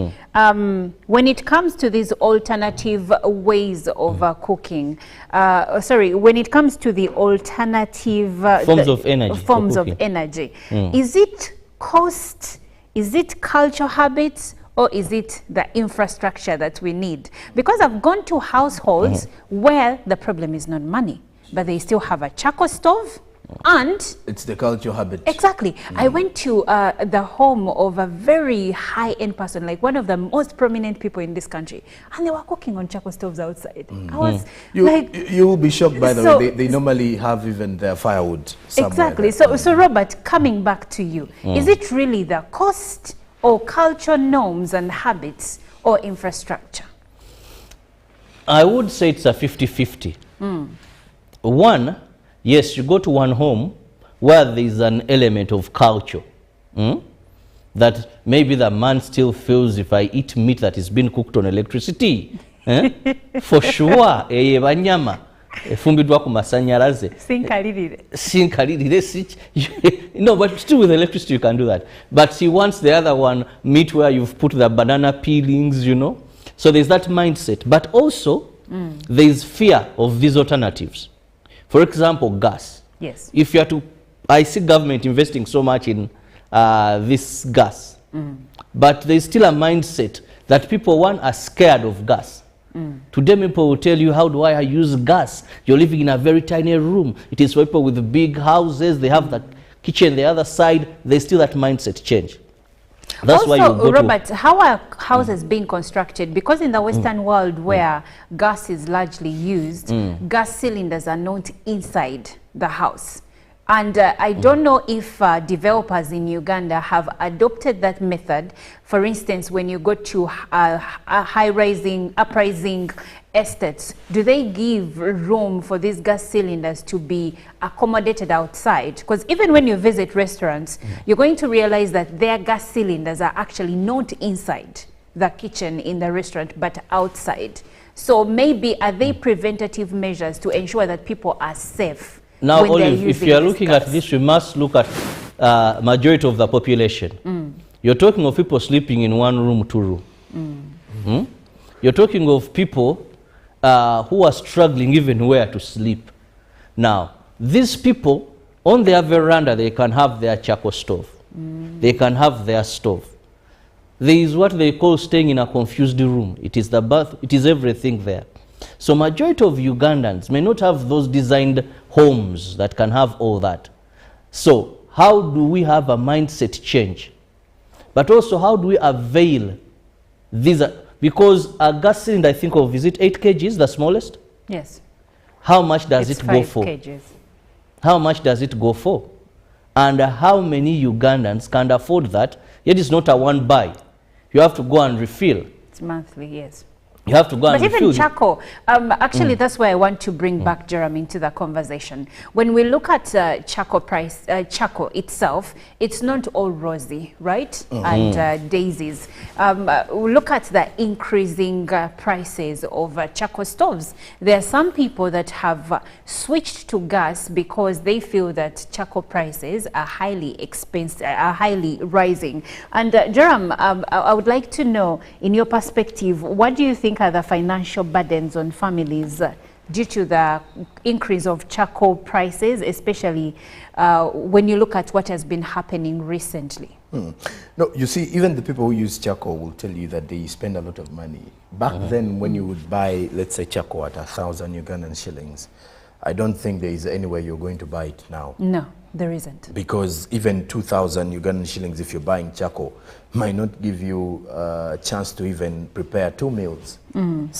When it comes to these alternative ways of cooking, when it comes to the alternative Forms of energy for forms of cooking. energy, is it cost? Is it cultural habits? Or is it the infrastructure that we need? Because I've gone to households where the problem is not money, but they still have a charcoal stove and It's the cultural habit. exactly. I went to the home of a very high-end person, like one of the most prominent people in this country, and they were cooking on charcoal stoves outside. I was You will be shocked, by the So- way. They normally have even their firewood somewhere. exactly. there. So Robert, coming back to you, is it really the cost or cultural norms and habits or infrastructure? I would say it's a 50-50. One, yes, you go to one home where there is an element of culture. That maybe the man still feels if I eat meat that is being cooked on electricity, for sure, banyama efumbidwa ku masanyalaze sinkalirire no, but still with electricity you can do that. But he wants the other one, meat where you've put the banana peelings, you know. So there's that mindset. But also there's fear of these alternatives. For example, gas. Yes. If you are to, I see government investing so much in this gas, but there's still a mindset that people, one, are scared of gas. Today people will tell you, how do I use gas? You're living in a very tiny room. It is for people with big houses. They have the kitchen the other side. There's still that mindset change. That's also, why you go Robert, how are houses being constructed? Because in the Western world where gas is largely used, gas cylinders are not inside the house. And I don't know if developers in Uganda have adopted that method. For instance, when you go to uprising estates, do they give room for these gas cylinders to be accommodated outside? Because even when you visit restaurants, you're going to realize that their gas cylinders are actually not inside the kitchen in the restaurant, but outside. So maybe are they preventative measures to ensure that people are safe? Now, Olive, if you are looking at this, we must look at majority of the population. You're talking of people sleeping in 1 room, 2 room. You're talking of people who are struggling even where to sleep. Now, these people, on their veranda, they can have their charcoal stove. They can have their stove. there is what they call staying in a confused room. It is the bath, it is everything there. So majority of Ugandans may not have those designed homes that can have all that. So how do we have a mindset change? But also, how do we avail these? Because a gas cylinder, I think of, is it 8 kgs, the smallest? Yes. How much does It's it go 5 for? kgs. How much does it go for? And how many Ugandans can afford that? Yet it's not a one buy. You have to go and refill. It's monthly, yes. You have to go and But refill. even charcoal, actually that's where I want to bring back Jeremy into the conversation. When we look at charcoal price, charcoal itself, it's not all rosy, right? And daisies. Look at the increasing prices of charcoal stoves. There are some people that have switched to gas because they feel that charcoal prices are highly expensive, are highly rising. And Jeremy, I would like to know, in your perspective, what do you think are the financial burdens on families due to the increase of charcoal prices, especially when you look at what has been happening recently? No, you see, even the people who use charcoal will tell you that they spend a lot of money. Back then, when you would buy, let's say, charcoal at 1,000 Ugandan shillings, I don't think there is anywhere you're going to buy it now. No, there isn't. Because even 2,000 Ugandan shillings, if you're buying charcoal, might not give you a chance to even prepare 2 meals. In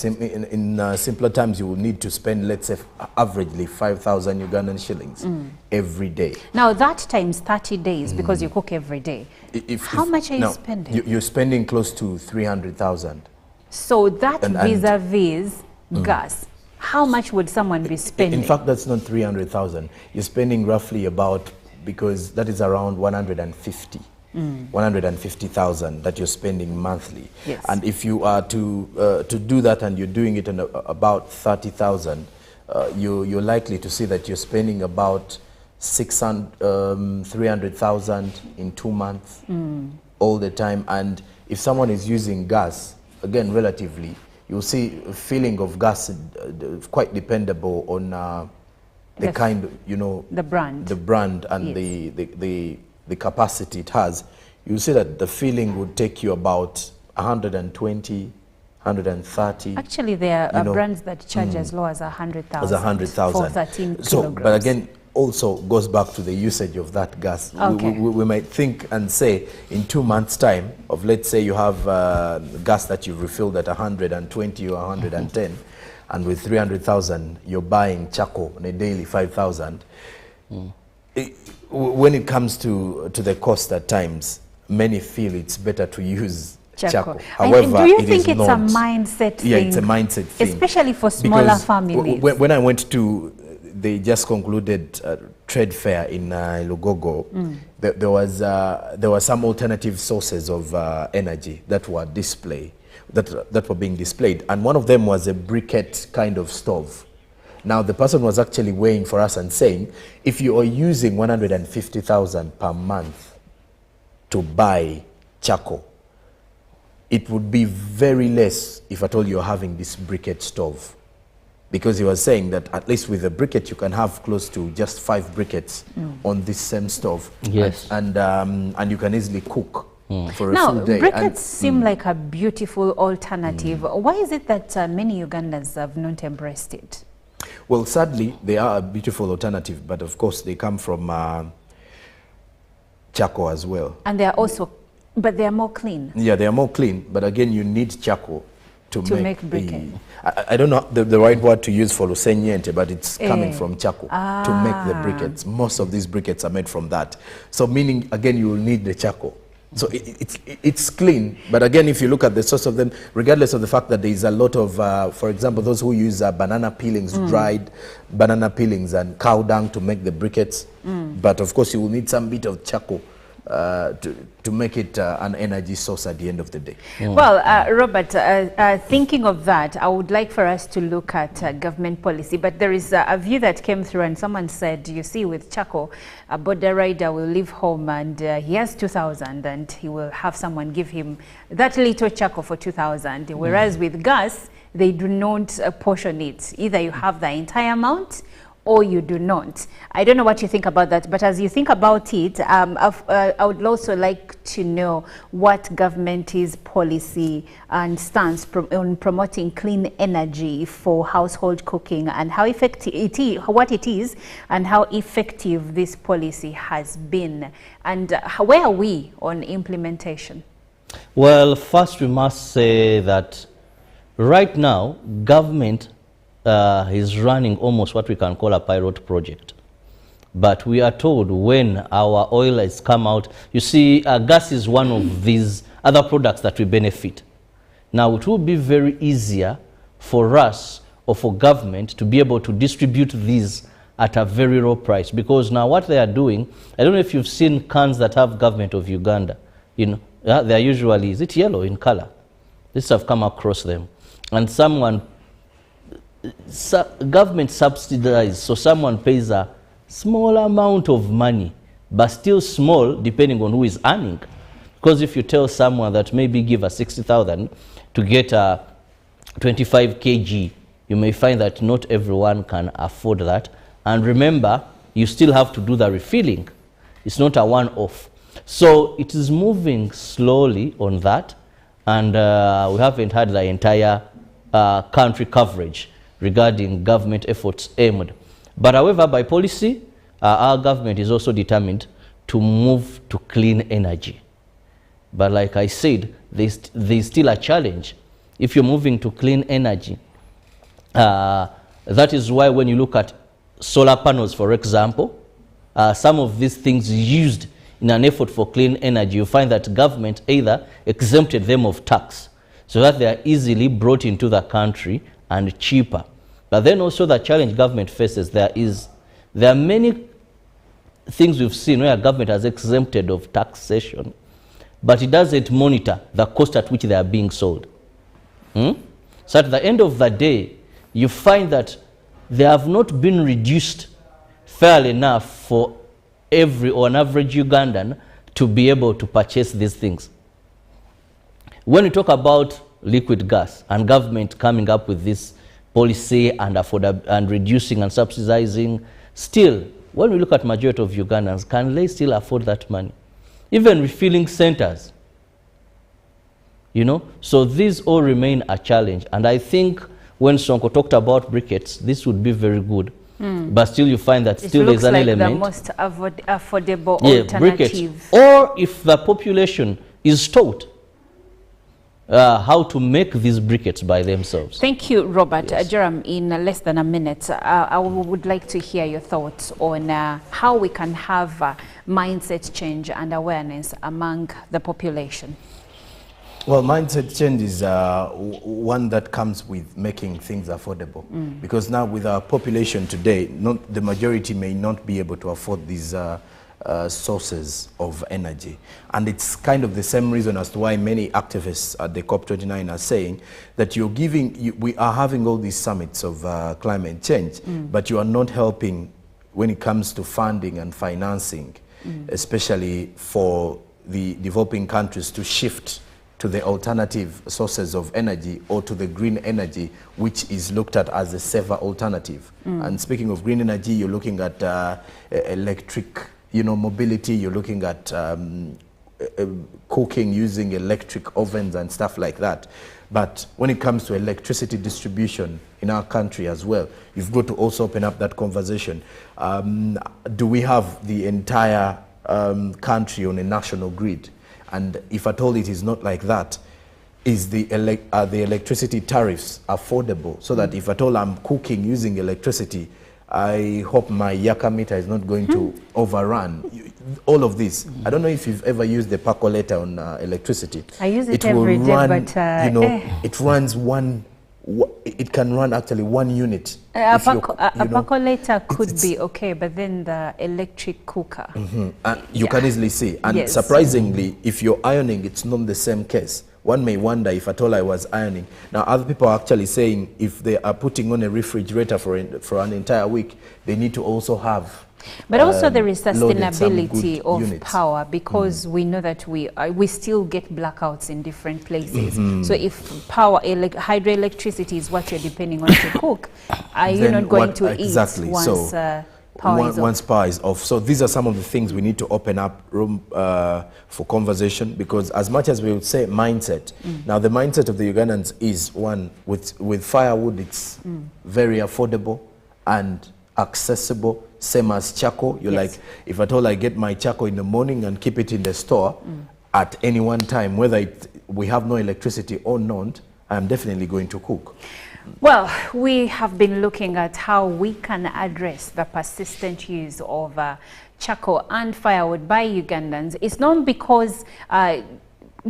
simpler times, you will need to spend, let's say, averagely 5,000 Ugandan shillings every day. Now that times 30 days, because you cook every day. How much are you spending? You're spending close to 300,000. So that vis-a-vis gas, how much would someone be spending? In fact, that's not 300,000. You're spending roughly about, because that is around 150,000 that you're spending monthly. Yes. And if you are to do that and you're doing it on about 30,000, you're likely to see that you're spending about 300,000 in 2 months all the time. And if someone is using gas, again, relatively, you'll see a feeling of gas quite dependable on the kind, you know, the brand and the capacity it has. You'll see that the filling would take you about 120, 130. Actually, there are brands that charge as low as 100,000. As 100,000. For 13 so, kilograms. but again, also goes back to the usage of that gas. Okay. We might think and say in 2 months' time of, let's say you have gas that you've refilled at 120 or 110, and with 300,000 you're buying charcoal on a daily 5,000. When it comes to the cost at times, many feel it's better to use charcoal. However, do you think it's a mindset thing? Yeah, it's a mindset thing. Especially for smaller families. When I went to, they just concluded trade fair in Lugogo, there was some alternative sources of energy that were that were being displayed, and one of them was a briquette kind of stove. Now, the person was actually weighing for us and saying, if you are using 150,000 per month to buy charcoal, it would be very less if at all you're having this briquette stove. Because he was saying that at least with a briquette, you can have close to just 5 briquettes on this same stove. Yes. And you can easily cook for a now, full day. Brickets seem like a beautiful alternative. Why is it that many Ugandans have not embraced it? Well, sadly, they are a beautiful alternative, but of course they come from charcoal as well. And they are also, but they are more clean. Yeah, they are more clean, but again, you need charcoal to make briquette. I don't know the right word to use for lusenyente, but it's coming from charcoal to make the briquettes. Most of these briquettes are made from that. So meaning, again, you will need the charcoal. So it's clean, but again, if you look at the source of them, regardless of the fact that there is a lot of, for example, those who use banana peelings, dried banana peelings and cow dung to make the briquettes, but of course you will need some bit of charcoal to make it an energy source at the end of the day. Well, Robert, thinking of that, I would like for us to look at government policy, but there is a view that came through and someone said, you see, with charcoal, a border rider will leave home and he has 2,000 and he will have someone give him that little charcoal for 2,000, whereas with gas, they do not portion it. Either you have the entire amount or you do not. I don't know what you think about that, but as you think about it, I would also like to know what government's policy and stance on promoting clean energy for household cooking, and how effective it is, what it is, and how effective this policy has been, and where are we on implementation? Well, first we must say that right now, government is running almost what we can call a pilot project. But we are told when our oil has come out, you see, gas is one of these other products that we benefit. Now, it will be very easier for us or for government to be able to distribute these at a very low price, because now what they are doing, I don't know if you've seen cans that have Government of Uganda, you know, they are usually, is it yellow in color? This have come across them. And government subsidizes, so someone pays a small amount of money, but still small depending on who is earning. Because if you tell someone that maybe give a 60,000 to get a 25 kg, you may find that not everyone can afford that. And remember, you still have to do the refilling. It's not a one-off. So it is moving slowly on that, and we haven't had the entire country coverage regarding government efforts aimed. But however, by policy, our government is also determined to move to clean energy. But like I said, there's still a challenge. If you're moving to clean energy, that is why when you look at solar panels, for example, some of these things used in an effort for clean energy, you find that government either exempted them of tax so that they are easily brought into the country and cheaper. But then also the challenge government faces, there are many things we've seen where government has exempted of taxation, but it doesn't monitor the cost at which they are being sold. So at the end of the day, you find that they have not been reduced fairly enough for every or an average Ugandan to be able to purchase these things. When we talk about liquid gas and government coming up with this policy and reducing and subsidizing, still, when we look at majority of Ugandans, can they still afford that money? Even refilling centers, you know? So these all remain a challenge. And I think when Sonko talked about briquettes, this would be very good. But still you find that still there's an element. It looks like the most affordable alternative. Briquettes. Or if the population is taught how to make these briquettes by themselves. Thank you, Robert. Yes. Jerem, in less than a minute, I would like to hear your thoughts on how we can have mindset change and awareness among the population. Well, mindset change is one that comes with making things affordable. Because now with our population today, the majority may not be able to afford these sources of energy. And it's kind of the same reason as to why many activists at the COP29 are saying that we are having all these summits of climate change, but you are not helping when it comes to funding and financing, especially for the developing countries to shift to the alternative sources of energy or to the green energy, which is looked at as a safer alternative. And speaking of green energy, you're looking at electric, mobility, you're looking at cooking using electric ovens and stuff like that. But when it comes to electricity distribution in our country as well, you've got to also open up that conversation. Do we have the entire country on a national grid? And if at all it is not like that, is the electricity tariffs affordable? So that if at all I'm cooking using electricity, I hope my Yaka meter is not going to overrun. All of this. I don't know if you've ever used the percolator on electricity. I use it every day, but it runs one. It can run actually 1 unit. A percolator could be okay, but then the electric cooker. You can easily see. And surprisingly, if you're ironing, it's not the same case. One may wonder if at all I was ironing. Now, other people are actually saying if they are putting on a refrigerator for an entire week, they need to also have But also there is loaded some sustainability good of units. power, because we know that we still get blackouts in different places. So if power, hydroelectricity is what you're depending on to cook, are you not going to eat once power is off? Once power is off. So these are some of the things we need to open up room for conversation, because as much as we would say mindset, now the mindset of the Ugandans is one, with firewood, it's very affordable and accessible, same as charcoal. You're like, if at all I get my charcoal in the morning and keep it in the store at any one time, whether we have no electricity or not, I'm definitely going to cook. Well, we have been looking at how we can address the persistent use of charcoal and firewood by Ugandans. It's not because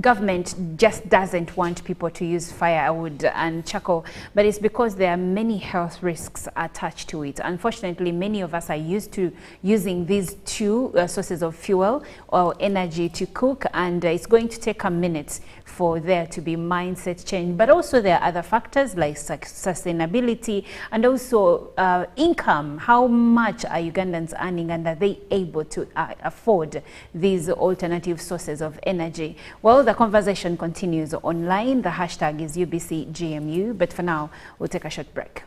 government just doesn't want people to use firewood and charcoal, but it's because there are many health risks attached to it. Unfortunately, many of us are used to using these two sources of fuel or energy to cook, and it's going to take a minute for there to be mindset change. But also there are other factors like sustainability and also income. How much are Ugandans earning, and are they able to afford these alternative sources of energy? Well, the conversation continues online. The hashtag is UBCGMU, but for now, we'll take a short break.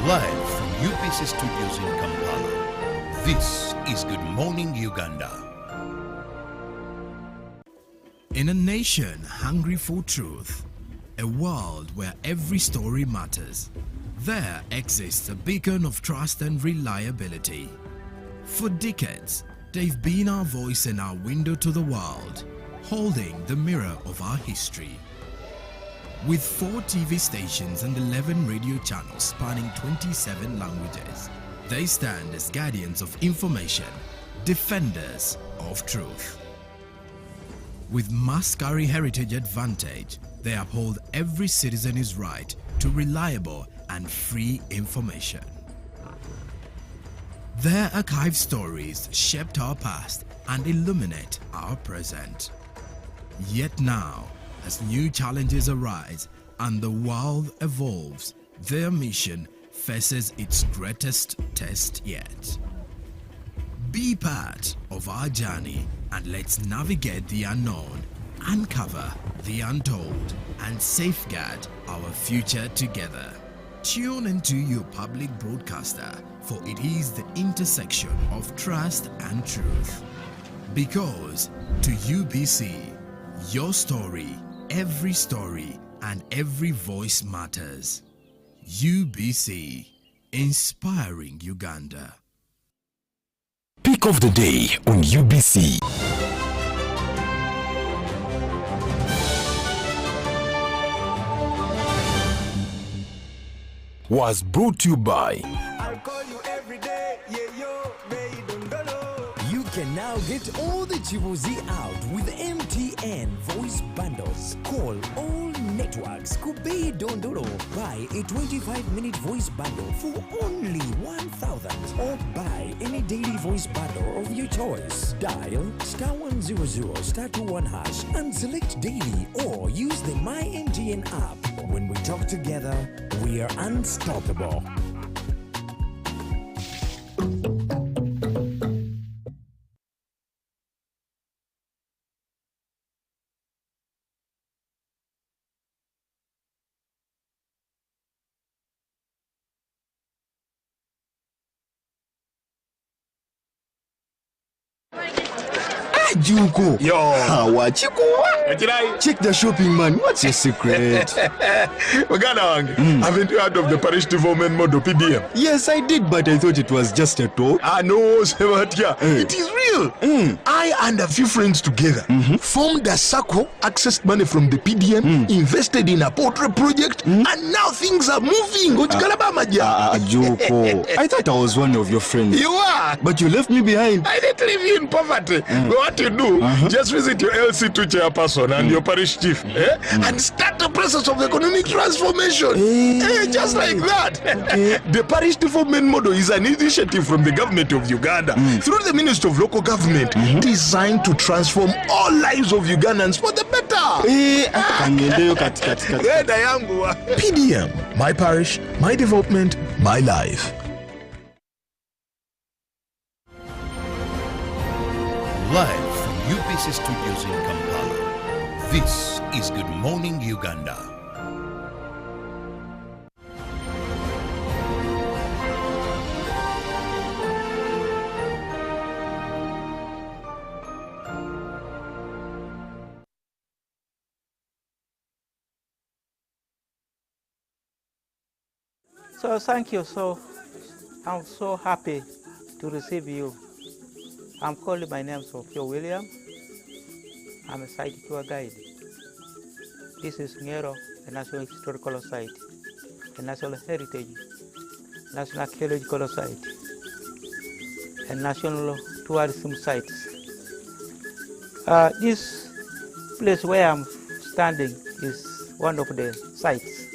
Live from UBC Studios in Kampala, this is Good Morning Uganda. In a nation hungry for truth, a world where every story matters, there exists a beacon of trust and reliability. For decades, they've been our voice and our window to the world, holding the mirror of our history. With 4 TV stations and 11 radio channels spanning 27 languages, they stand as guardians of information, defenders of truth. With Mascari Heritage Advantage, they uphold every citizen's right to reliable and free information. Their archived stories shaped our past and illuminate our present. Yet now, as new challenges arise and the world evolves, their mission faces its greatest test yet. Be part of our journey and let's navigate the unknown, uncover the untold, and safeguard our future together. Tune into your public broadcaster, for it is the intersection of trust and truth. Because to UBC, your story, every story, and every voice matters. UBC, inspiring Uganda. Pick of the day on UBC. Was brought to you by I'll call you every day, yeah, yo, baby, don't go. You can now get all the Chibuzi out with MTN voice bundles. Call all networks. Kubei Dondoro. Buy a 25-minute voice bundle for only 1,000, or buy any daily voice bundle of your choice. Dial *100 *21# and select daily, or use the My MTN app. When we talk together, we are unstoppable. Juko. Yo. Wachiko. Check the shopping, man. What's your secret? Uganda, haven't you heard of the parish development model PDM? Yes, I did, but I thought it was just a talk. No, Sebatia. It is real. I and a few friends together formed a circle, accessed money from the PDM, invested in a portrait project, and now things are moving. Juko. I thought I was one of your friends. You are. But you left me behind. I didn't leave you in poverty. We want what you do, just visit your LC2 chairperson and your parish chief, and start the process of economic transformation. Just like that. The parish development model is an initiative from the government of Uganda through the Ministry of Local Government, designed to transform all lives of Ugandans for the better. PDM, my parish, my development, my life. Live from UBC Studios in Kampala, this is Good Morning Uganda. So thank you. I'm so happy to receive you. I'm calling my name Sophia William. I'm a site tour guide. This is Ngero, a National Historical Site, a National Heritage, National Archaeological Site, a National Tourism Sites. This place where I'm standing is one of the sites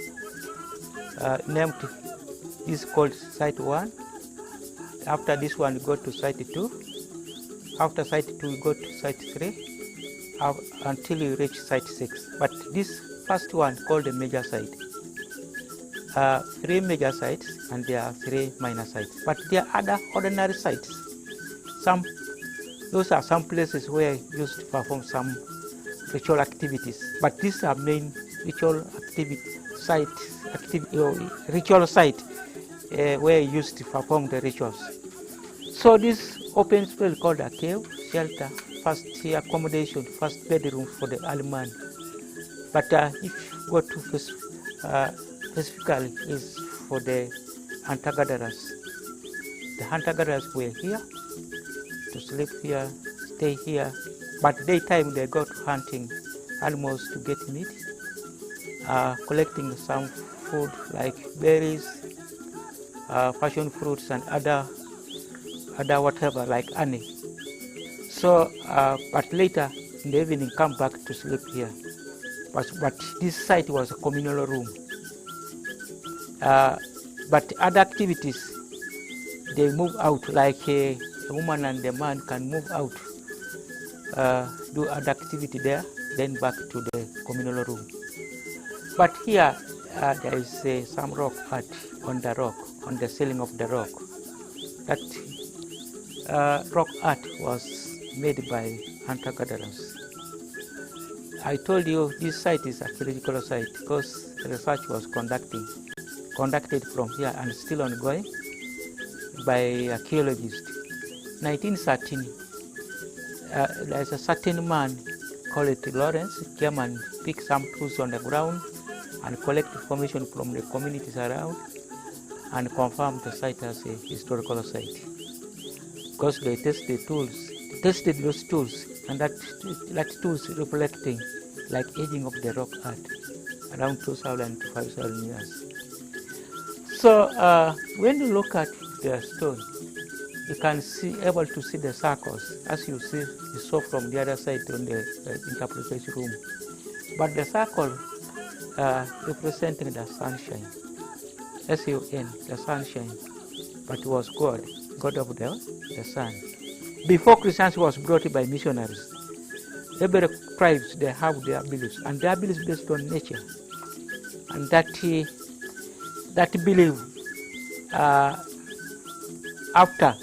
named. This is called Site 1. After this one, we go to Site 2. After Site 2, we go to Site 3 until we reach Site 6. But this first one called the major site. 3 major sites and there are 3 minor sites. But there are other ordinary sites. Those are some places where we used to perform some ritual activities. But these are main ritual ritual site. Where you used to perform the rituals. So this open space called a cave, shelter, first accommodation, first bedroom for the early man. But if you go to specifically is for the hunter-gatherers. The hunter-gatherers were here to sleep here, stay here. But daytime they go to hunting animals to get meat, collecting some food like berries, passion fruits and other whatever like honey. So, but later in the evening come back to sleep here. But this site was a communal room. But other activities, they move out like a woman and a man can move out, do other activity there, then back to the communal room. But here there is some rock art on the rock, on the ceiling of the rock. That rock art was made by hunter-gatherers. I told you this site is an archaeological site because research was conducted from here and still ongoing by archaeologists. 1913, there's a certain man called Lawrence came and picked some tools on the ground and collect information from the communities around and confirm the site as a historical site. Because they tested those tools, and that tools reflecting like aging of the rock art, around 2,000 to 5,000 years. So when you look at the stone, you can able to see the circles, as you saw from the other side on the interpretation room. But the circle representing the sunshine, S-U-N, the sunshine, but it was God of the sun. Before Christianity was brought by missionaries, every tribes, they have their beliefs, and their beliefs based on nature. And that belief, after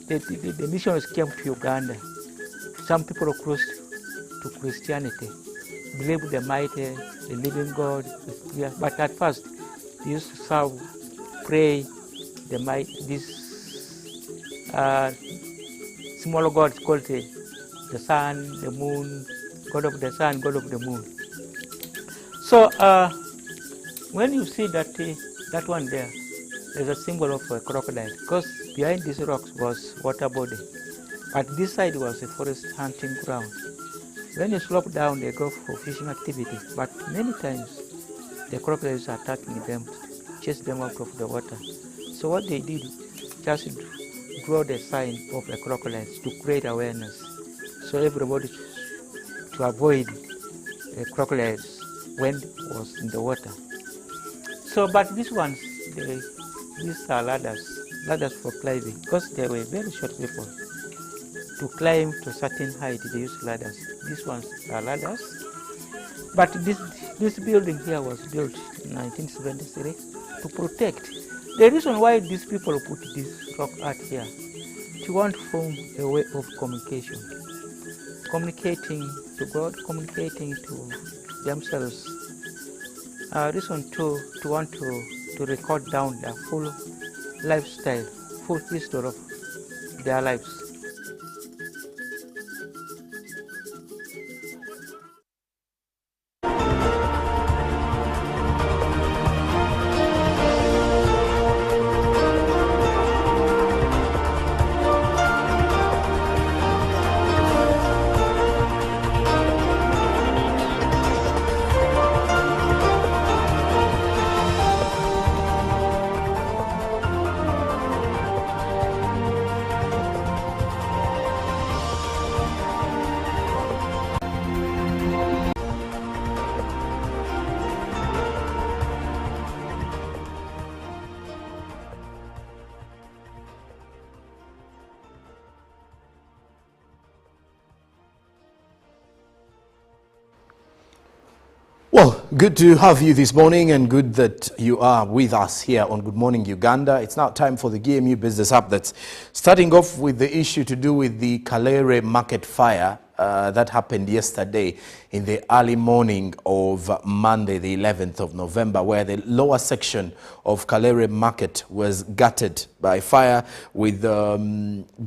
the missionaries came to Uganda, some people crossed to Christianity, believed the mighty, the living God. But at first, they used to serve, pray, this small gods called the sun, the moon, God of the sun, God of the moon. So when you see that one there, there's a symbol of a crocodile, because behind these rocks was water body, but this side was a forest hunting ground. When you slope down, they go for fishing activity, but many times the crocodiles are attacking them, chase them out of the water. So what they did, just draw the sign of the crocodiles to create awareness. So so everybody to avoid crocodiles when it was in the water. So, but these ones, these are ladders for climbing, because they were very short people. To climb to a certain height, they use ladders. These ones are ladders. But this building here was built in 1973 to protect. The reason why these people put this rock art here, to want to form a way of communication. Communicating to God, communicating to themselves. Reason to want to record down their full lifestyle, full history of their lives. Well, good to have you this morning, and good that you are with us here on Good Morning Uganda. It's now time for the GMU Business Updates. Starting off with the issue to do with the Kalere market fire that happened yesterday in the early morning of Monday, the 11th of November, where the lower section of Kalere market was gutted by fire, with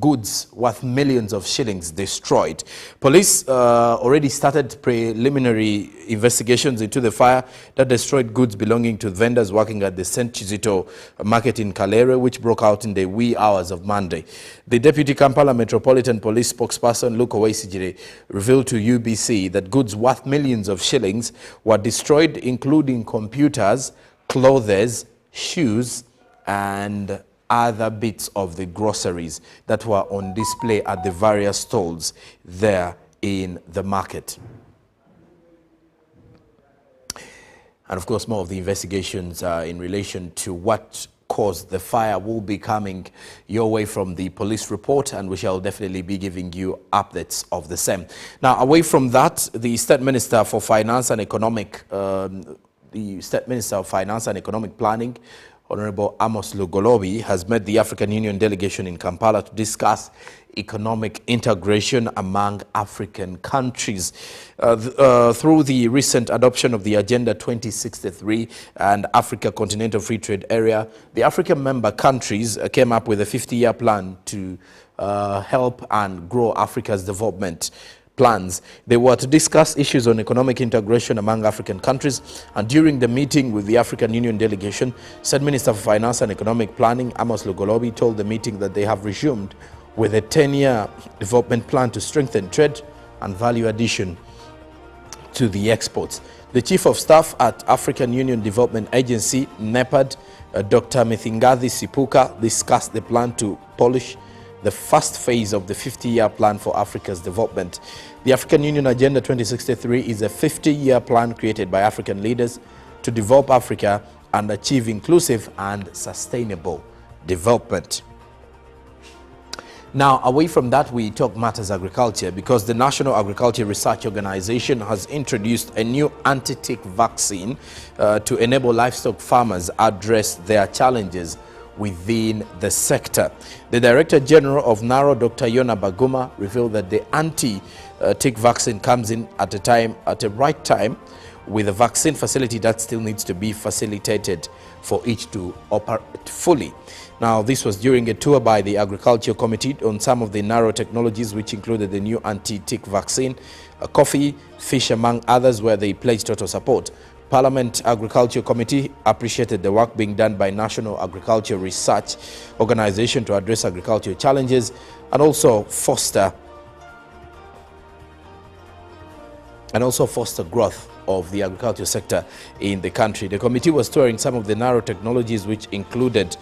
goods worth millions of shillings destroyed. Police already started preliminary investigations into the fire that destroyed goods belonging to vendors working at the St. Chizito market in Kalere, which broke out in the wee hours of Monday. The Deputy Kampala Metropolitan Police spokesperson, Luke Owaisigire, revealed to UBC that goods worth millions of shillings were destroyed, including computers, clothes, shoes, and other bits of the groceries that were on display at the various stalls there in the market. And of course, more of the investigations in relation to what caused the fire will be coming your way from the police report, and we shall definitely be giving you updates of the same. Now, away from that, the State Minister for Finance and Economic Planning, Honorable Amos Lugolobi, has met the African Union delegation in Kampala to discuss economic integration among African countries. Through the recent adoption of the Agenda 2063 and Africa Continental Free Trade Area, the African member countries came up with a 50-year plan to help and grow Africa's development plans. They were to discuss issues on economic integration among African countries, and during the meeting with the African Union delegation, State Minister for Finance and Economic Planning, Amos Lugolobi, told the meeting that they have resumed with a 10-year development plan to strengthen trade and value addition to the exports. The Chief of Staff at African Union Development Agency, NEPAD, Dr. Mithingathi Sipuka, discussed the plan to polish the first phase of the 50-year plan for Africa's development. The African Union Agenda 2063 is a 50-year plan created by African leaders to develop Africa and achieve inclusive and sustainable development. Now, away from that, we talk matters agriculture, because the National Agriculture Research Organization has introduced a new anti-tick vaccine to enable livestock farmers address their challenges within the sector. The Director General of NARO, Dr. Yona Baguma, revealed that the anti-tick vaccine comes in at a right time, with a vaccine facility that still needs to be facilitated for each to operate fully. Now, this was during a tour by the Agriculture Committee on some of the NARO technologies, which included the new anti-tick vaccine, coffee, fish, among others, where they pledged total support. Parliament Agriculture Committee appreciated the work being done by National Agriculture Research Organization to address agricultural challenges and also foster growth of the agriculture sector in the country. The committee was touring some of the NARO technologies, which included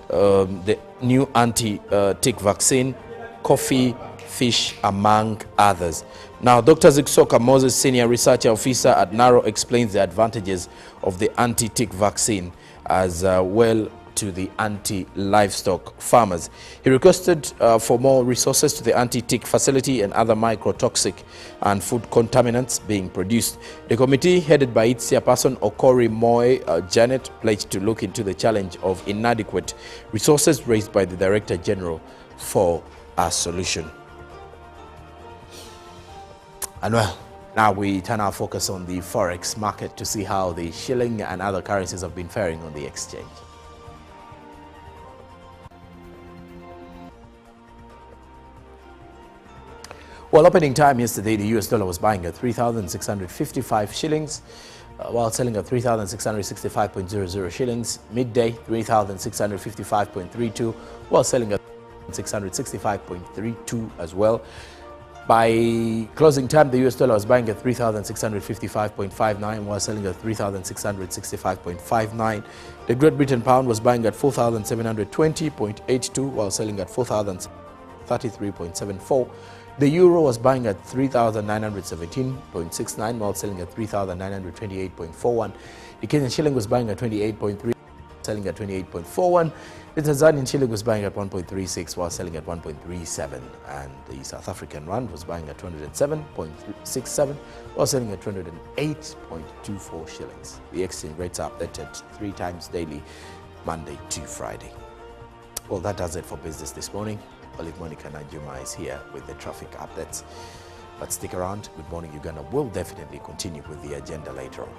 the new anti-tick vaccine, coffee, fish, among others. Now, Dr. Ziksoka Moses, Senior Research Officer at NARO, explains the advantages of the anti-tick vaccine as well to the anti-livestock farmers. He requested for more resources to the anti-tick facility and other microtoxic and food contaminants being produced. The committee, headed by its chairperson Okori Moy Janet, pledged to look into the challenge of inadequate resources raised by the Director General for a solution. And well, now we turn our focus on the forex market to see how the shilling and other currencies have been faring on the exchange. Well, opening time yesterday, the US dollar was buying at 3,655 shillings, while selling at 3,665.00 shillings. Midday, 3,655.32, while selling at 665.32 as well. By closing time, the US dollar was buying at 3,655.59, while selling at 3,665.59. The Great Britain pound was buying at 4,720.82, while selling at 4,033.74. The euro was buying at 3,917.69, while selling at 3,928.41. The Kenyan shilling was buying at 28.3, selling at 28.41. The Tanzanian shilling was buying at 1.36, while selling at 1.37. And the South African rand was buying at 207.67, while selling at 208.24 shillings. The exchange rates are updated 3 times daily, Monday to Friday. Well, that does it for business this morning. Olive Monica Najuma is here with the traffic updates. But stick around. Good Morning Uganda will definitely continue with the agenda later on.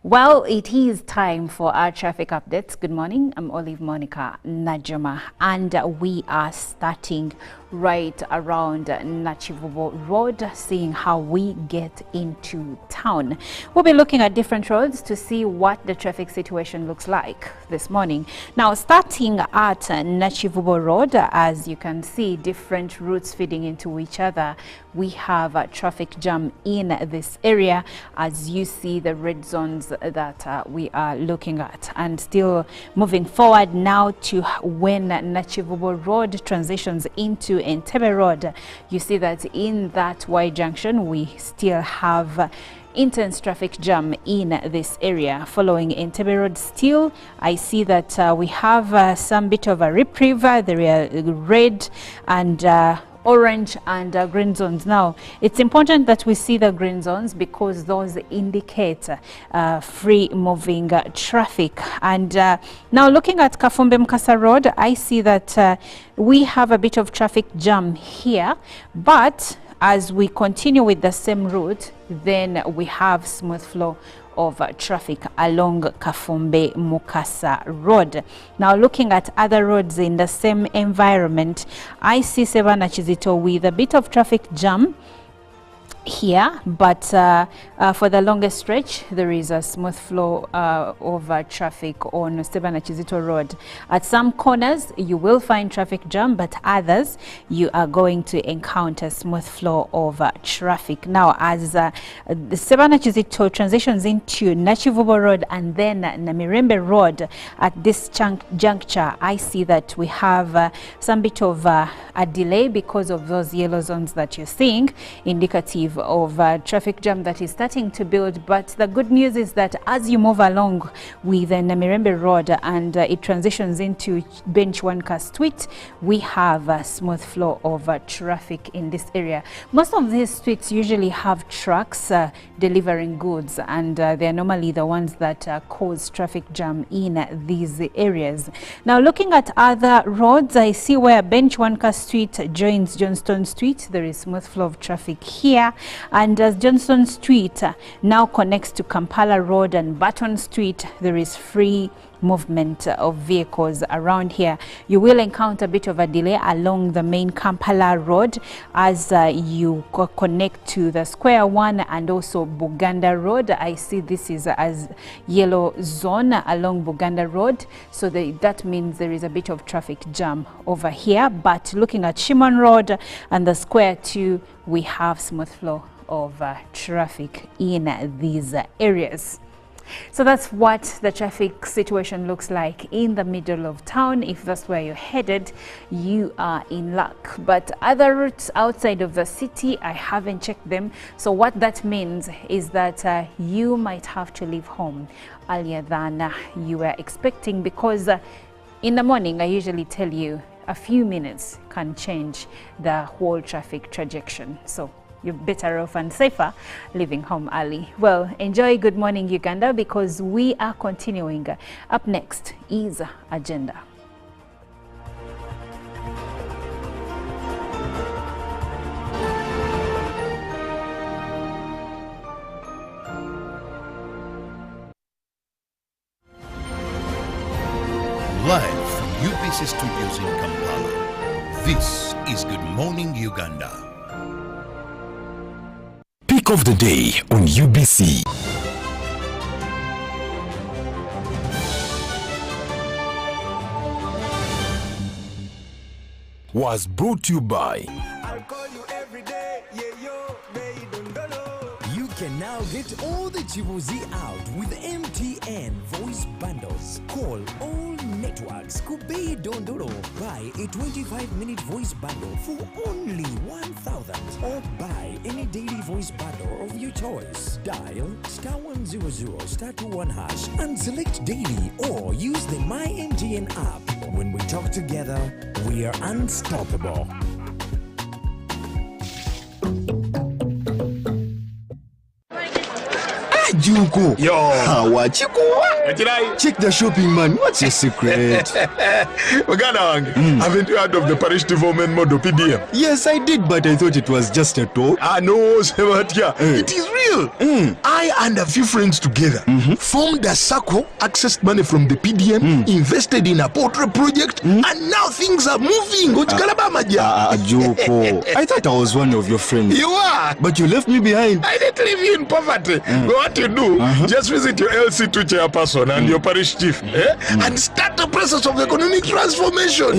Well, it is time for our traffic updates. Good morning. I'm Olive Monica Najuma, and we are starting right around Nachivubo Road, seeing how we get into town. We'll be looking at different roads to see what the traffic situation looks like this morning. Now, starting at Nachivubo Road, as you can see, different routes feeding into each other. We have a traffic jam in this area, as you see the red zones that we are looking at. And still moving forward now to when Nachivubo Road transitions into Entebbe Road, you see that in that Y junction we still have intense traffic jam in this area. Following Entebbe Road, still I see that we have some bit of a reprieve. There are red and orange and green zones. Now, it's important that we see the green zones because those indicate free moving traffic. And now looking at Kafumbe Mkasa Road, I see that we have a bit of traffic jam here, but as we continue with the same route, then we have smooth flow of traffic along Kafumbe Mukasa Road. Now looking at other roads in the same environment, I see Sevana Chizito with a bit of traffic jam here, but for the longest stretch there is a smooth flow of traffic on Stephen Chizito Road. At some corners you will find traffic jam, but others you are going to encounter smooth flow of traffic. Now, as the Stephen Chizito transitions into Nachivubo Road and then Namirembe Road, at this juncture I see that we have some bit of a delay because of those yellow zones that you're seeing, indicative wave of traffic jam that is starting to build, but the good news is that as you move along with Namirembe Road and it transitions into Bench 1 Street, we have a smooth flow of traffic in this area. Most of these streets usually have trucks delivering goods, and they're normally the ones that cause traffic jam in these areas. Now, looking at other roads, I see where Bench 1 Street joins Johnston Street. There is smooth flow of traffic here, and as Johnston Street now connects to Kampala Road and Barton Street, there is free movement of vehicles around here. You will encounter a bit of a delay along the main Kampala Road as you connect to the Square One and also Buganda Road. I see this is as yellow zone along Buganda Road, so that means there is a bit of traffic jam over here. But looking at Shimon Road and the Square 2, we have smooth flow of traffic in these areas. So that's what the traffic situation looks like in the middle of town. If that's where you're headed, you are in luck. But other routes outside of the city, I haven't checked them. So what that means is that you might have to leave home earlier than you were expecting, because in the morning, I usually tell you a few minutes can change the whole traffic trajectory. So you're better off and safer leaving home early. Well, enjoy Good Morning Uganda, because we are continuing. Up next is Agenda. Live from UBC Studios in Kampala, this is Good Morning Uganda. Pick of the day on UBC. Was brought to you by I'll call you every day, yeah, yo, baby, don't know. You can now get all the Chibuzi out with MTN voice bundles. Call all networks. Kubei Dondoro. Buy a 25-minute voice bundle for only 1,000, or buy any daily voice bundle of your choice. Dial *100 *21# and select daily, or use the My MTN app. When we talk together, we are unstoppable. Juko. Yo. Check the shopping, man. What's your secret? Haven't you heard of the parish development model PDM? Yes, I did, but I thought it was just a talk. No, Sebatia. It is real. I and a few friends together formed a circle, accessed money from the PDM, invested in a portrait project, and now things are moving. Juko. I thought I was one of your friends. You are. But you left me behind. I didn't leave you in poverty. But what you do, just visit your LC2 chairperson and your parish chief and start the process of economic transformation.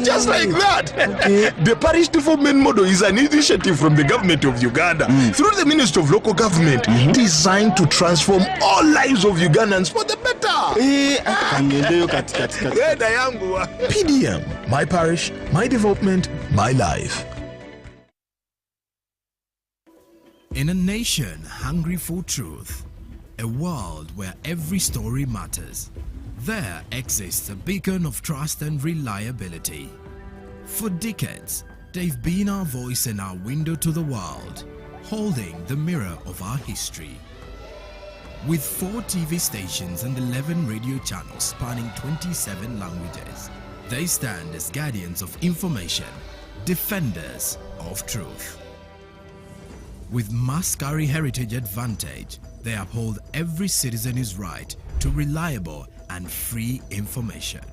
Just like that. Okay. The parish development model is an initiative from the government of Uganda through the Ministry of Local Government, designed to transform all lives of Ugandans for the better. PDM, my parish, my development, my life. In a nation hungry for truth, a world where every story matters, there exists a beacon of trust and reliability. For decades, they've been our voice and our window to the world, holding the mirror of our history. With 4 TV stations and 11 radio channels spanning 27 languages, they stand as guardians of information, defenders of truth. With Mascari Heritage Advantage, they uphold every citizen's right to reliable and free information.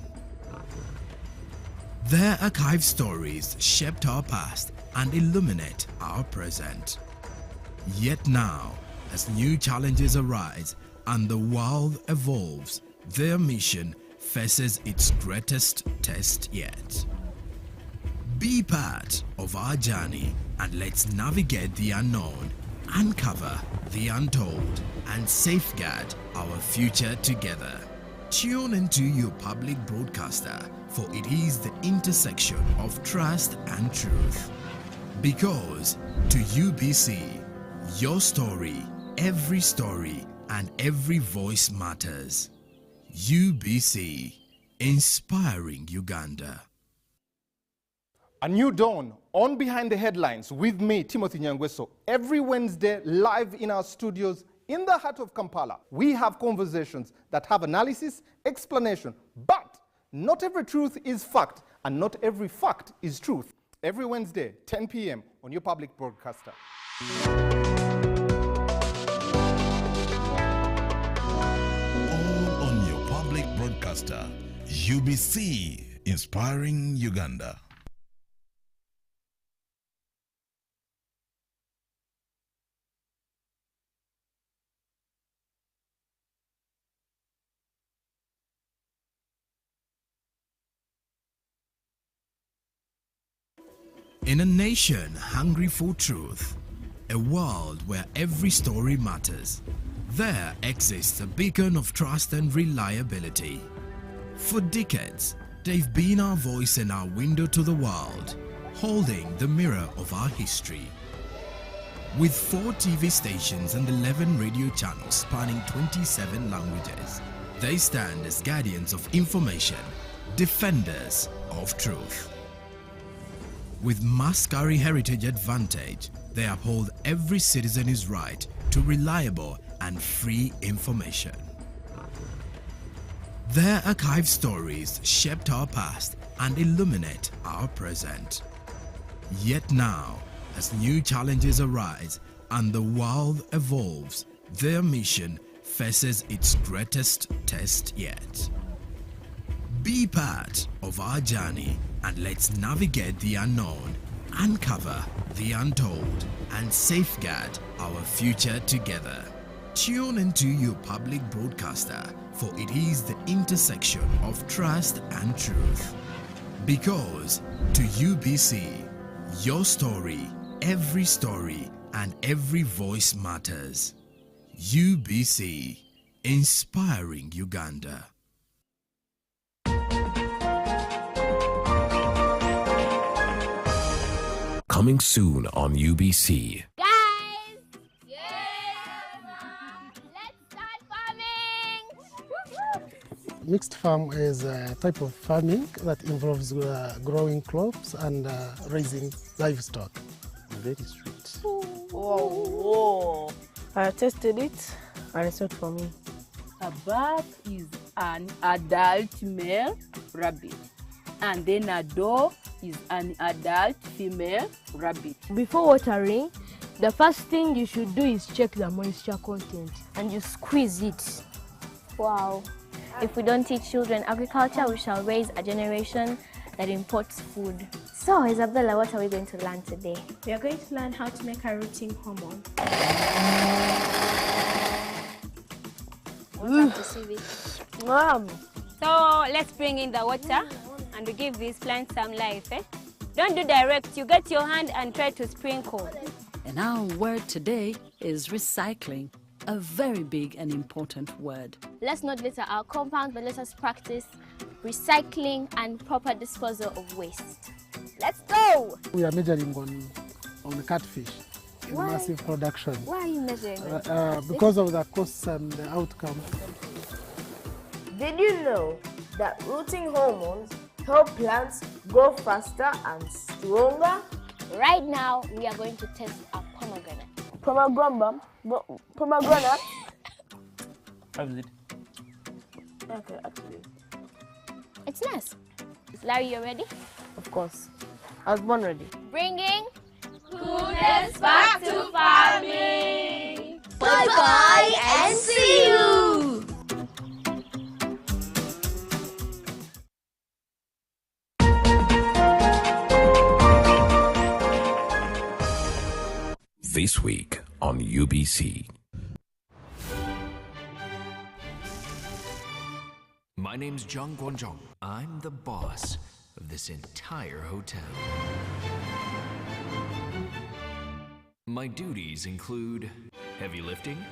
Their archived stories shaped our past and illuminate our present. Yet now, as new challenges arise and the world evolves, their mission faces its greatest test yet. Be part of our journey and let's navigate the unknown, uncover the untold, and safeguard our future together. Tune into your public broadcaster, for it is the intersection of trust and truth. Because to UBC, Your story, and every voice matters. UBC, inspiring Uganda. A new dawn on Behind the Headlines with me, Timothy Nyangweso. Every Wednesday, live in our studios in the heart of Kampala. We have conversations that have analysis, explanation, but not every truth is fact, and not every fact is truth. Every Wednesday, 10 p.m. on your public broadcaster. All on your public broadcaster. UBC, inspiring Uganda. In a nation hungry for truth, a world where every story matters, there exists a beacon of trust and reliability. For decades, they've been our voice and our window to the world, holding the mirror of our history. With 4 TV stations and 11 radio channels spanning 27 languages, they stand as guardians of information, defenders of truth. With Mascari Heritage Advantage, they uphold every citizen's right to reliable and free information. Their archived stories shaped our past and illuminate our present. Yet now, as new challenges arise and the world evolves, their mission faces its greatest test yet. Be part of our journey and let's navigate the unknown, uncover the untold, and safeguard our future together. Tune into your public broadcaster, for it is the intersection of trust and truth. Because to UBC, your story, and every voice matters. UBC, inspiring Uganda. Coming soon on UBC. Guys! Let's start farming! Mixed farm is a type of farming that involves growing crops and raising livestock. Very sweet. Whoa. I tested it and it's not for me. Above is an adult male rabbit, and then a doe is an adult female rabbit. Before watering, the first thing you should do is check the moisture content and you squeeze it. Wow. If we don't teach children agriculture, we shall raise a generation that imports food. So, Isabella, what are we going to learn today? We are going to learn how to make a rooting hormone. So, let's bring in the water and we give these plants some life. Don't do direct, you get your hand and try to sprinkle. And our word today is recycling, a very big and important word. Let's not litter our compound, but let us practice recycling and proper disposal of waste. Let's go! We are measuring on the catfish in massive production. Why are you measuring it? Because of the costs and the outcome. Did you know that rooting hormones help plants grow faster and stronger? Right now, we are going to test a pomegranate. Pomegranate? How is it? Okay, actually. It's nice. Larry, you ready? Of course. I was born ready. Bringing goodness back to farming. Bye-bye and see you. This week on UBC. My name's Jung Gwonjong. I'm the boss of this entire hotel. My duties include heavy lifting,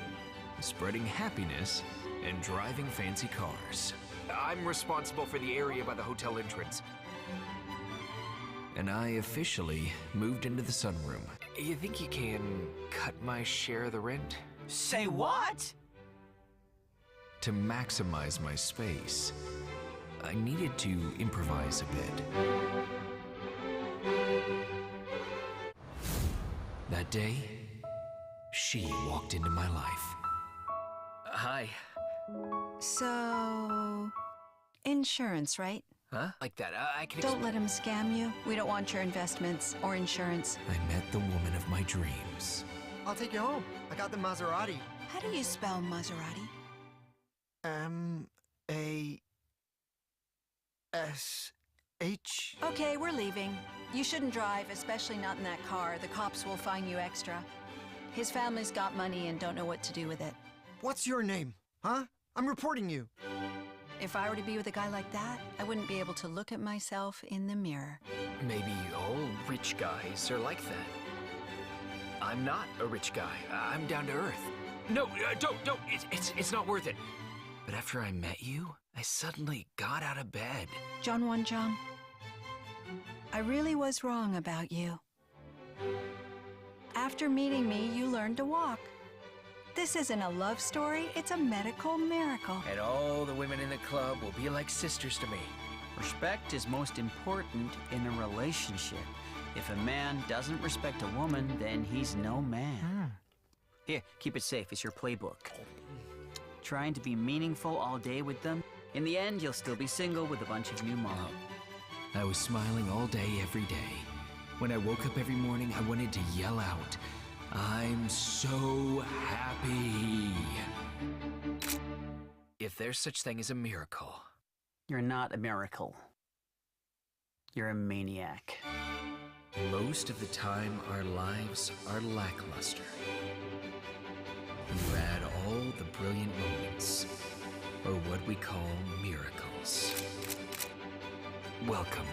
spreading happiness, and driving fancy cars. I'm responsible for the area by the hotel entrance. And I officially moved into the sunroom. You think you can cut my share of the rent? Say what? To maximize my space, I needed to improvise a bit. That day, she walked into my life. Hi. So, insurance, right? Huh? Like that. I can. Don't let him scam you. We don't want your investments or insurance. I met the woman of my dreams. I'll take you home. I got the Maserati. How do you spell Maserati? M-A-S-H. Okay, we're leaving. You shouldn't drive, especially not in that car. The cops will fine you extra. His family's got money and don't know what to do with it. What's your name? Huh? I'm reporting you. If I were to be with a guy like that, I wouldn't be able to look at myself in the mirror. Maybe all rich guys are like that. I'm not a rich guy. I'm down to earth. No, don't. It's not worth it. But after I met you, I suddenly got out of bed. John Wonjong, I really was wrong about you. After meeting me, you learned to walk. This isn't a love story, it's a medical miracle. And all the women in the club will be like sisters to me. Respect is most important in a relationship. If a man doesn't respect a woman, then he's no man. Here, keep it safe. It's your playbook. Trying to be meaningful all day with them, in the end, you'll still be single with a bunch of new mom. I was smiling all day, every day. When I woke up every morning, I wanted to yell out, I'm so happy. If there's such thing as a miracle. You're not a miracle. You're a maniac. Most of the time, our lives are lackluster. You add all the brilliant moments, or what we call miracles. Welcome.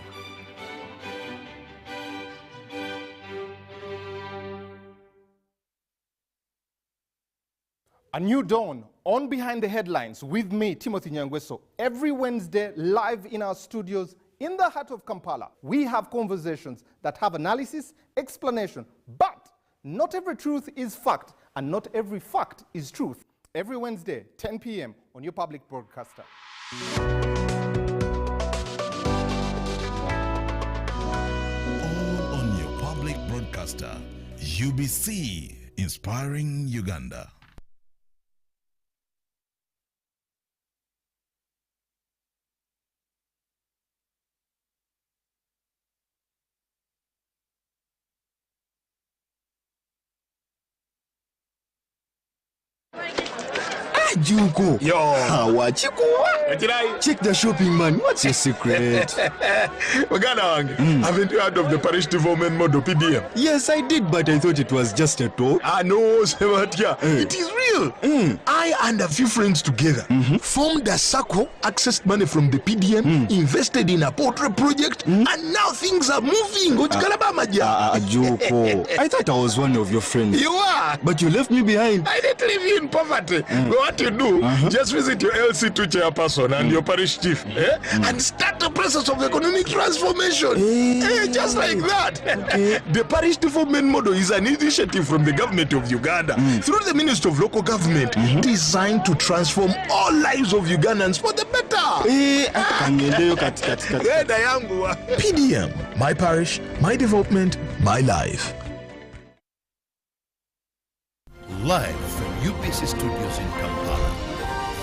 A new dawn on Behind the Headlines with me, Timothy Nyangweso. Every Wednesday, live in our studios in the heart of Kampala. We have conversations that have analysis, explanation, but not every truth is fact, and not every fact is truth. Every Wednesday, 10 p.m. on your public broadcaster. All on your public broadcaster, UBC, inspiring Uganda. Juko. Yo. Wachikuwa. Check the shopping, man. What's your secret? Uganda, haven't you heard of the parish development model PDM? Yes, I did, but I thought it was just a talk. No, Sebatia. It is real. I and a few friends together formed a circle, accessed money from the PDM, invested in a poultry project, and now things are moving. Juko. I thought I was one of your friends. You are. But you left me behind. I didn't leave you in poverty. What you do, just visit your LC2 chairperson and your parish chief and start the process of economic transformation. Just like that. The parish development model is an initiative from the government of Uganda through the Ministry of Local Government designed to transform all lives of Ugandans for the better. PDM, my parish, my development, my life. Live from UBC Studios in Kampala,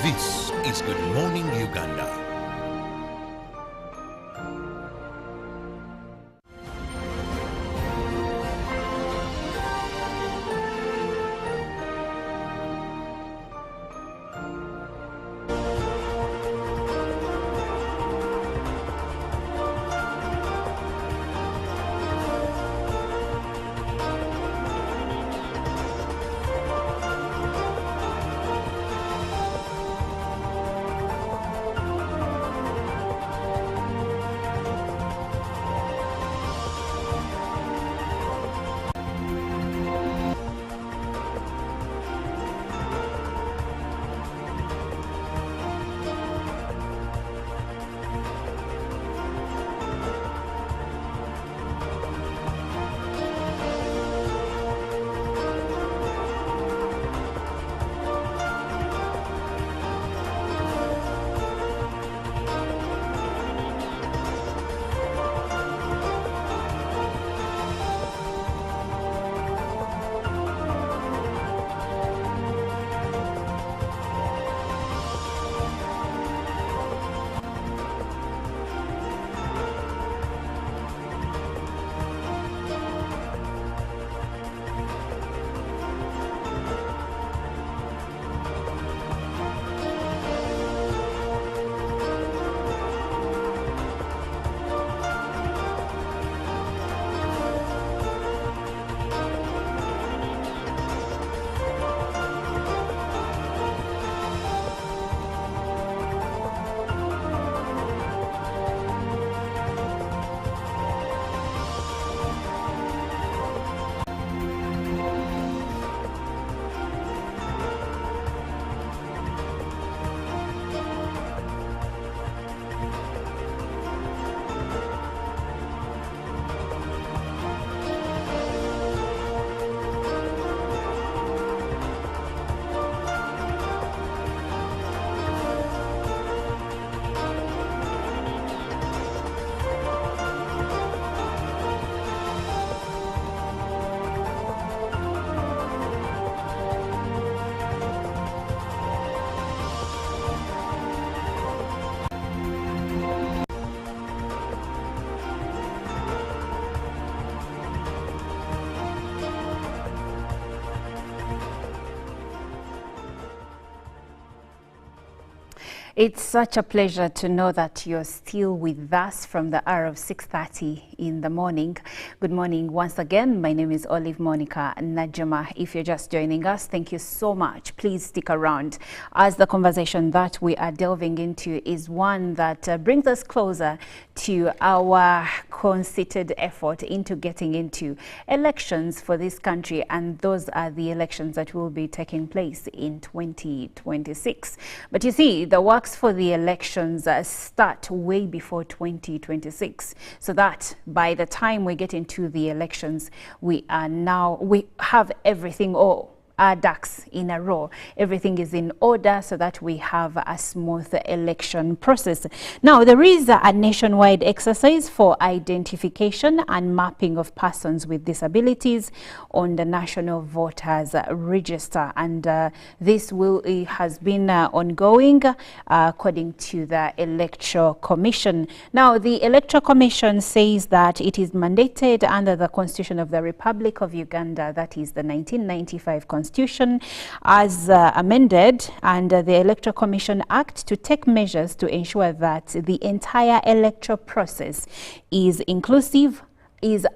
this is Good Morning Uganda. It's such a pleasure to know that you're still with us from the hour of 6:30 in the morning. Good morning once again. My name is Olive Monica Najama. If you're just joining us, thank you so much. Please stick around as the conversation that we are delving into is one that brings us closer to our concerted effort into getting into elections for this country, and those are the elections that will be taking place in 2026. But you see, the works for the elections start way before 2026, so that by the time we get into the elections, we have everything all our ducks in a row. Everything is in order so that we have a smooth election process. Now, there is a nationwide exercise for identification and mapping of persons with disabilities on the National Voters Register, and this has been ongoing according to the Electoral Commission. Now, the Electoral Commission says that it is mandated under the Constitution of the Republic of Uganda, that is the 1995 Constitution, as amended, and the Electoral Commission Act, to take measures to ensure that the entire electoral process is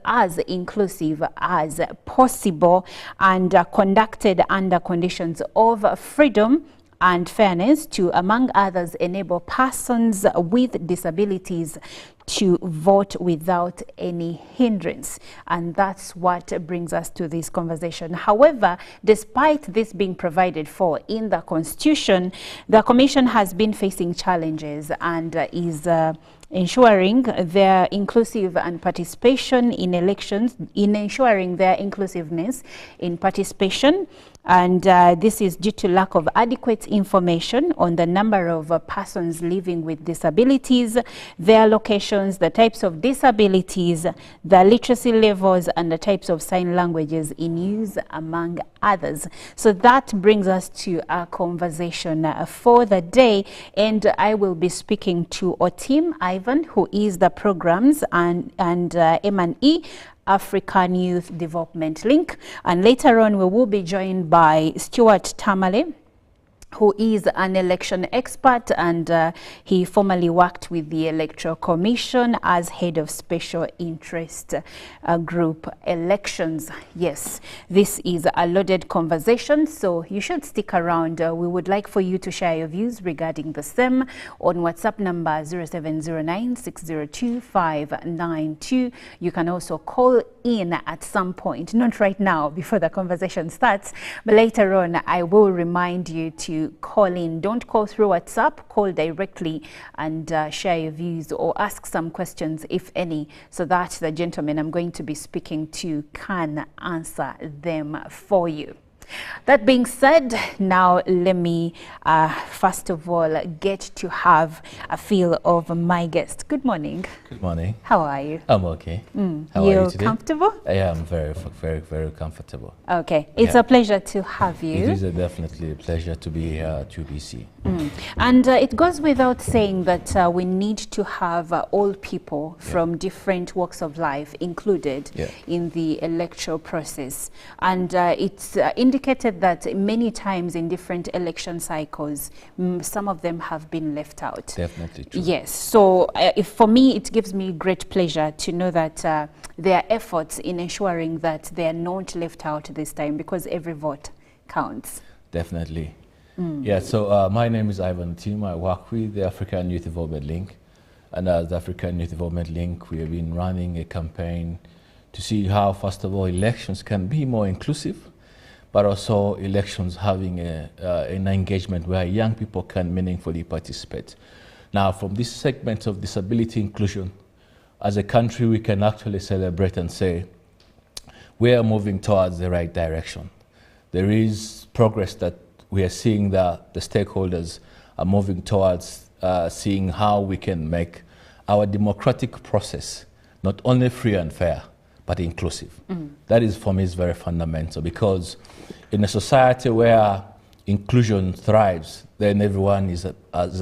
as inclusive as possible and conducted under conditions of freedom and fairness to, among others, enable persons with disabilities to vote without any hindrance. And that's what brings us to this conversation. However, despite this being provided for in the Constitution, the Commission has been facing challenges and is ensuring their inclusive and participation in elections, in ensuring their inclusiveness in participation. And this is due to lack of adequate information on the number of persons living with disabilities, their locations, the types of disabilities, the literacy levels, and the types of sign languages in use, among others. So that brings us to our conversation for the day. And I will be speaking to Otim Ivan, who is the programs and M&E African Youth Development Link. And later on, we will be joined by Stuart Tamale, who is an election expert, and he formerly worked with the Electoral Commission as head of special interest group elections. Yes, this is a loaded conversation, so you should stick around. We would like for you to share your views regarding the same on WhatsApp number 0709-602-592. You can also call in at some point, not right now before the conversation starts, but later on I will remind you to call in. Don't call through WhatsApp, call directly and share your views or ask some questions, if any, so that the gentleman I'm going to be speaking to can answer them for you. That being said, now let me first of all get to have a feel of my guest. Good morning. Good morning. How are you? I'm okay. How are you today? Comfortable? I am very, very comfortable. Okay. It's a pleasure to have you. It is definitely a pleasure to be here at UBC. And it goes without saying that we need to have all people from different walks of life included in the electoral process. And it's indicated that many times in different election cycles, some of them have been left out. Definitely true. Yes. So for me, it gives me great pleasure to know that there are efforts in ensuring that they are not left out this time, because every vote counts. Definitely. Yeah, so my name is Ivan Tim. I work with the African Youth Development Link. And as the African Youth Development Link, we have been running a campaign to see how, first of all, elections can be more inclusive, but also elections having an engagement where young people can meaningfully participate. Now, from this segment of disability inclusion, as a country, we can actually celebrate and say, we are moving towards the right direction. There is progress that we are seeing that the stakeholders are moving towards seeing how we can make our democratic process not only free and fair, but inclusive. That is, for me, is very fundamental, because in a society where inclusion thrives, then everyone is a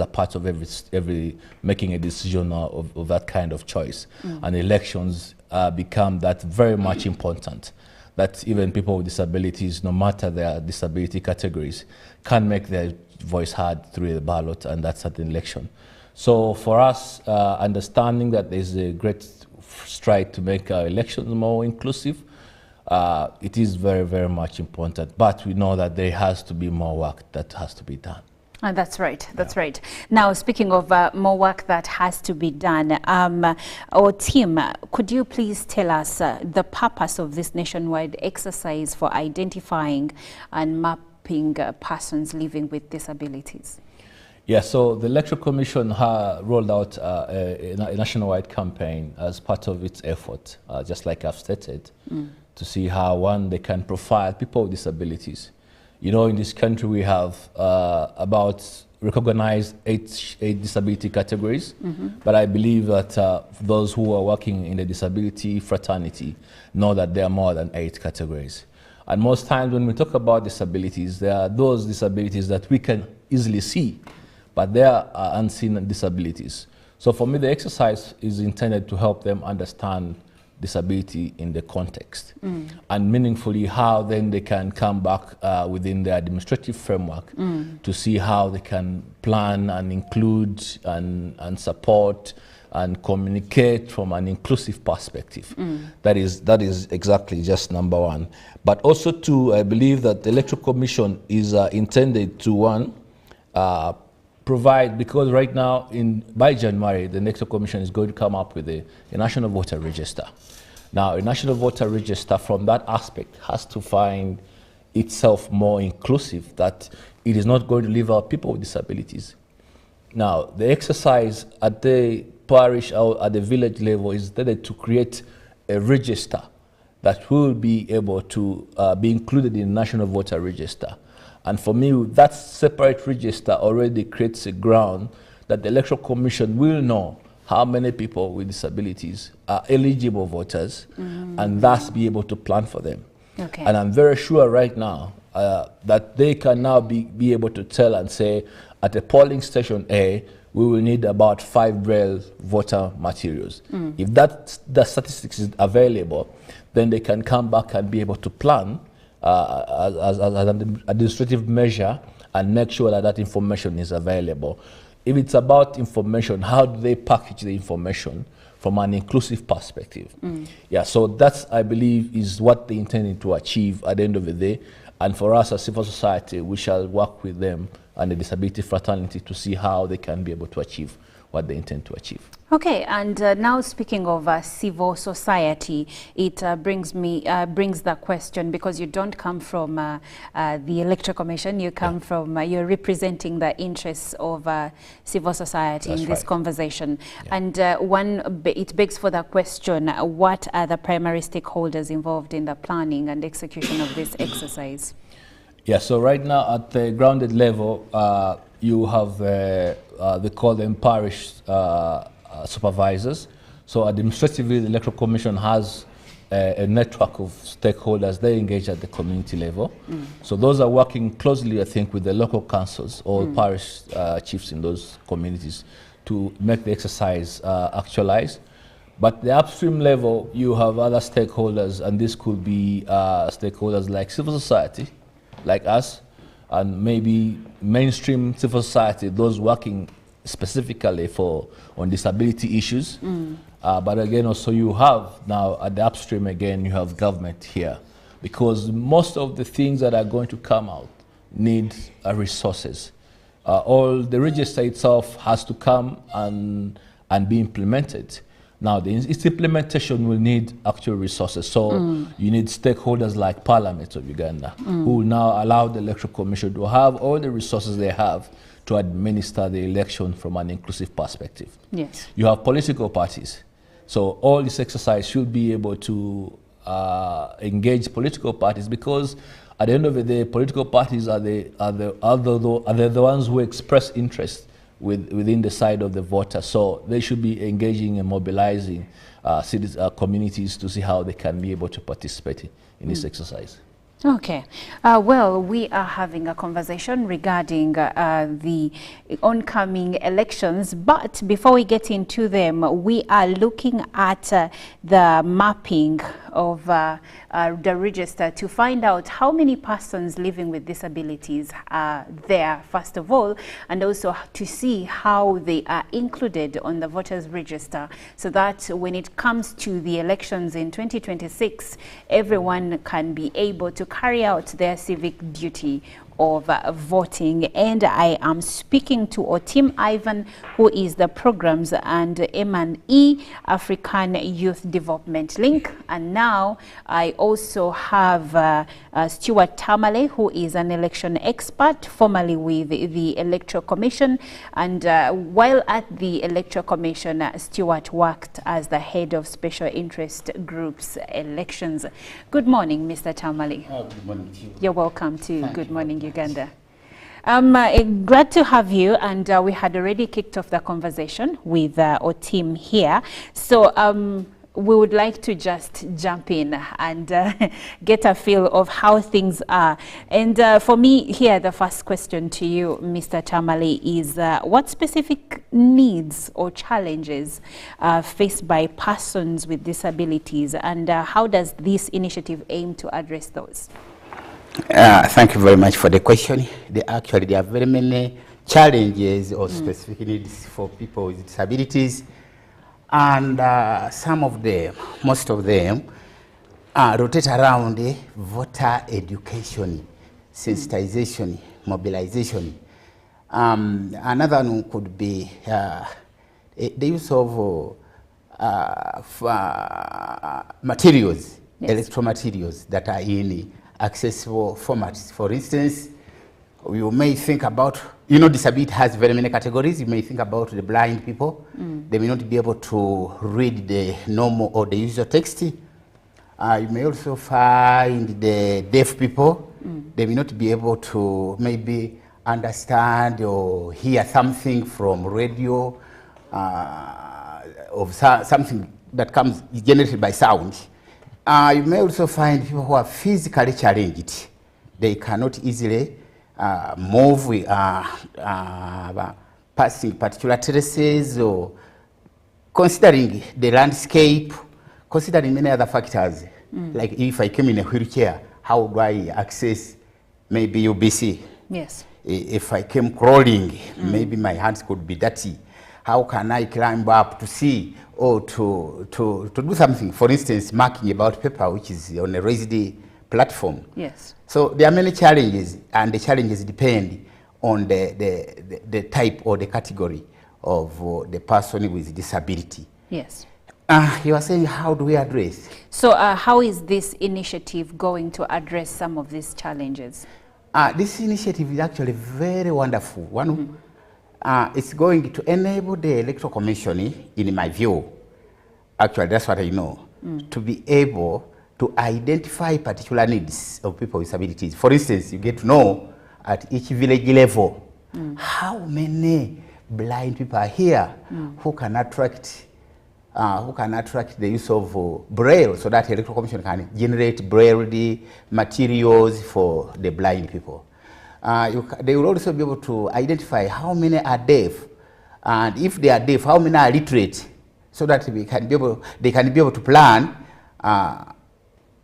part of every making a decision of that kind of choice. And elections become that very much important, that even people with disabilities, no matter their disability categories, can make their voice heard through the ballot, and that's at the election. So for us, understanding that there's a great stride to make our elections more inclusive, it is very, very much important. But we know that there has to be more work that has to be done. That's right. That's right. Now, speaking of more work that has to be done, our team, could you please tell us the purpose of this nationwide exercise for identifying and mapping persons living with disabilities? Yeah, so the Electoral Commission rolled out a nationwide campaign as part of its effort, just like I've stated, to see how, one, they can profile people with disabilities. You know, in this country we have about recognized eight disability categories, but I believe that those who are working in the disability fraternity know that there are more than 8 categories. And most times when we talk about disabilities, there are those disabilities that we can easily see, but they are unseen disabilities. So for me, the exercise is intended to help them understand disability in the context and meaningfully how then they can come back within the administrative framework to see how they can plan and include and support and communicate from an inclusive perspective. That is exactly just number one. But also two, I believe that the Electoral Commission is intended to, one, provide, because right now, by January, the Electoral Commission is going to come up with a national voter register. Now, a national voter register from that aspect has to find itself more inclusive, that it is not going to leave out people with disabilities. Now, the exercise at the parish or at the village level is intended to create a register that will be able to be included in the national voter register. And for me, that separate register already creates a ground that the Electoral Commission will know how many people with disabilities are eligible voters and thus be able to plan for them. Okay. And I'm very sure right now that they can now be able to tell and say, at a polling station A, we will need about 5 Braille voter materials. If the statistics is available, then they can come back and be able to plan as an administrative measure and make sure that that information is available. If it's about information, how do they package the information from an inclusive perspective? Yeah, so that's, I believe, is what they intended to achieve at the end of the day. And for us as civil society, we shall work with them and the disability fraternity to see how they can be able to achieve what they intend to achieve. Okay, and now speaking of civil society, it brings the question, because you don't come from the Electoral Commission, you come from, you're representing the interests of civil society. That's in this conversation. And it begs for the question, what are the primary stakeholders involved in the planning and execution of this exercise? Yeah, so right now at the grounded level, you have, they call them parish supervisors. So administratively, the Electoral Commission has a network of stakeholders. They engage at the community level. So those are working closely, I think, with the local councils or parish chiefs in those communities to make the exercise actualize. But the upstream level, you have other stakeholders, and this could be stakeholders like civil society, like us, and maybe mainstream civil society, those working specifically on disability issues. But again, also you have now at the upstream, again, you have government here, because most of the things that are going to come out need resources. All the register itself has to come and be implemented. Now, its implementation will need actual resources. So you need stakeholders like Parliament of Uganda, who will now allow the Electoral Commission to have all the resources they have to administer the election from an inclusive perspective. Yes. You have political parties. So all this exercise should be able to engage political parties, because at the end of the day, political parties are the ones who express interest within the side of the voter. So they should be engaging and mobilizing communities to see how they can be able to participate in this exercise. Okay. Well, we are having a conversation regarding the oncoming elections, but before we get into them, we are looking at the mapping of the register to find out how many persons living with disabilities are there, first of all, and also to see how they are included on the voters register, so that when it comes to the elections in 2026, everyone can be able to carry out their civic duty of voting. And I am speaking to Otim Ivan, who is the Programs and M&E African Youth Development Link. And now I also have Stuart Tamale, who is an election expert, formerly with the Electoral Commission. And while at the Electoral Commission, Stuart worked as the head of Special Interest Groups Elections. Good morning, Mr. Tamale. Good morning to you. You're welcome to Good Morning Uganda. I'm glad to have you, and we had already kicked off the conversation with Otim here. So we would like to just jump in and get a feel of how things are. And for me here, the first question to you, Mr. Tamale, is what specific needs or challenges faced by persons with disabilities, and how does this initiative aim to address those? Thank you very much for the question. Actually, there are very many challenges or specific needs for people with disabilities, and some of them, most of them, rotate around voter education, sensitization, mobilization. Another one could be the use of materials, electoral materials that are in accessible formats. For instance, you may think about, disability has very many categories. You may think about the blind people. They may not be able to read the normal or the usual text. You may also find the deaf people. They may not be able to maybe understand or hear something from radio, of something that comes generated by sound. You may also find people who are physically challenged. They cannot easily move, passing particular terraces, or considering the landscape, considering many other factors. Like if I came in a wheelchair, how do I access maybe UBC? Yes. If I came crawling, maybe my hands could be dirty. How can I climb up to see or to do something? For instance, marking about paper, which is on a raised platform. Yes. So there are many challenges, and the challenges depend on the type or the category of the person with disability. Yes. You are saying, how do we address? So how is this initiative going to address some of these challenges? This initiative is actually very wonderful. One. It's going to enable the Electoral Commission, in my view, actually that's what I know, to be able to identify particular needs of people with disabilities. For instance, you get to know at each village level how many blind people are here who can attract the use of Braille, so that the Electoral Commission can generate Braille materials for the blind people. They will also be able to identify how many are deaf, and if they are deaf, how many are literate, so that they can be able to plan.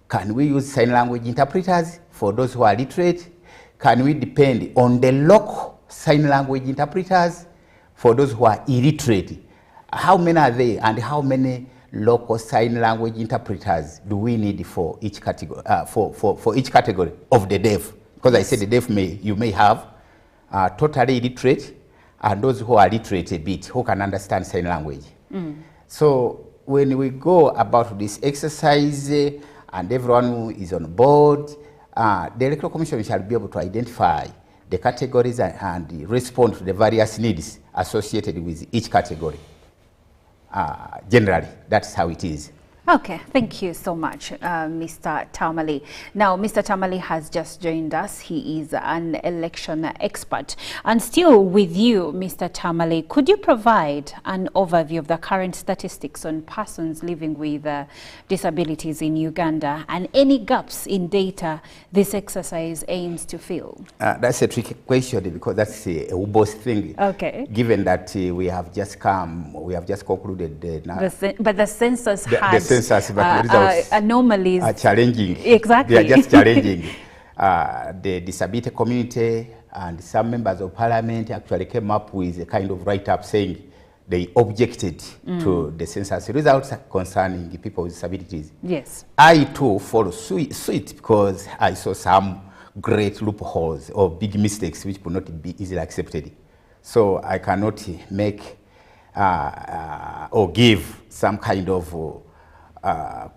Can we use sign language interpreters for those who are literate? Can we depend on the local sign language interpreters for those who are illiterate? How many are they, and how many local sign language interpreters do we need for each category, for each category of the deaf? Because I said the deaf you may have totally illiterate, and those who are literate a bit, who can understand sign language. So when we go about this exercise, and everyone who is on board, the Electoral Commission shall be able to identify the categories and respond to the various needs associated with each category. Generally, that's how it is. Okay, thank you so much, Mr. Tamale. Now, Mr. Tamale has just joined us. He is an election expert. And still with you, Mr. Tamale, could you provide an overview of the current statistics on persons living with disabilities in Uganda, and any gaps in data this exercise aims to fill? That's a tricky question, because that's a both thing. Okay. Given that we have just concluded but the census had census, but the results anomalies are challenging. Exactly. They are just challenging. The disability community and some members of parliament actually came up with a kind of write-up saying they objected to the census results concerning the people with disabilities. Yes. I too follow suit because I saw some great loopholes or big mistakes which could not be easily accepted. So I cannot make or give some kind of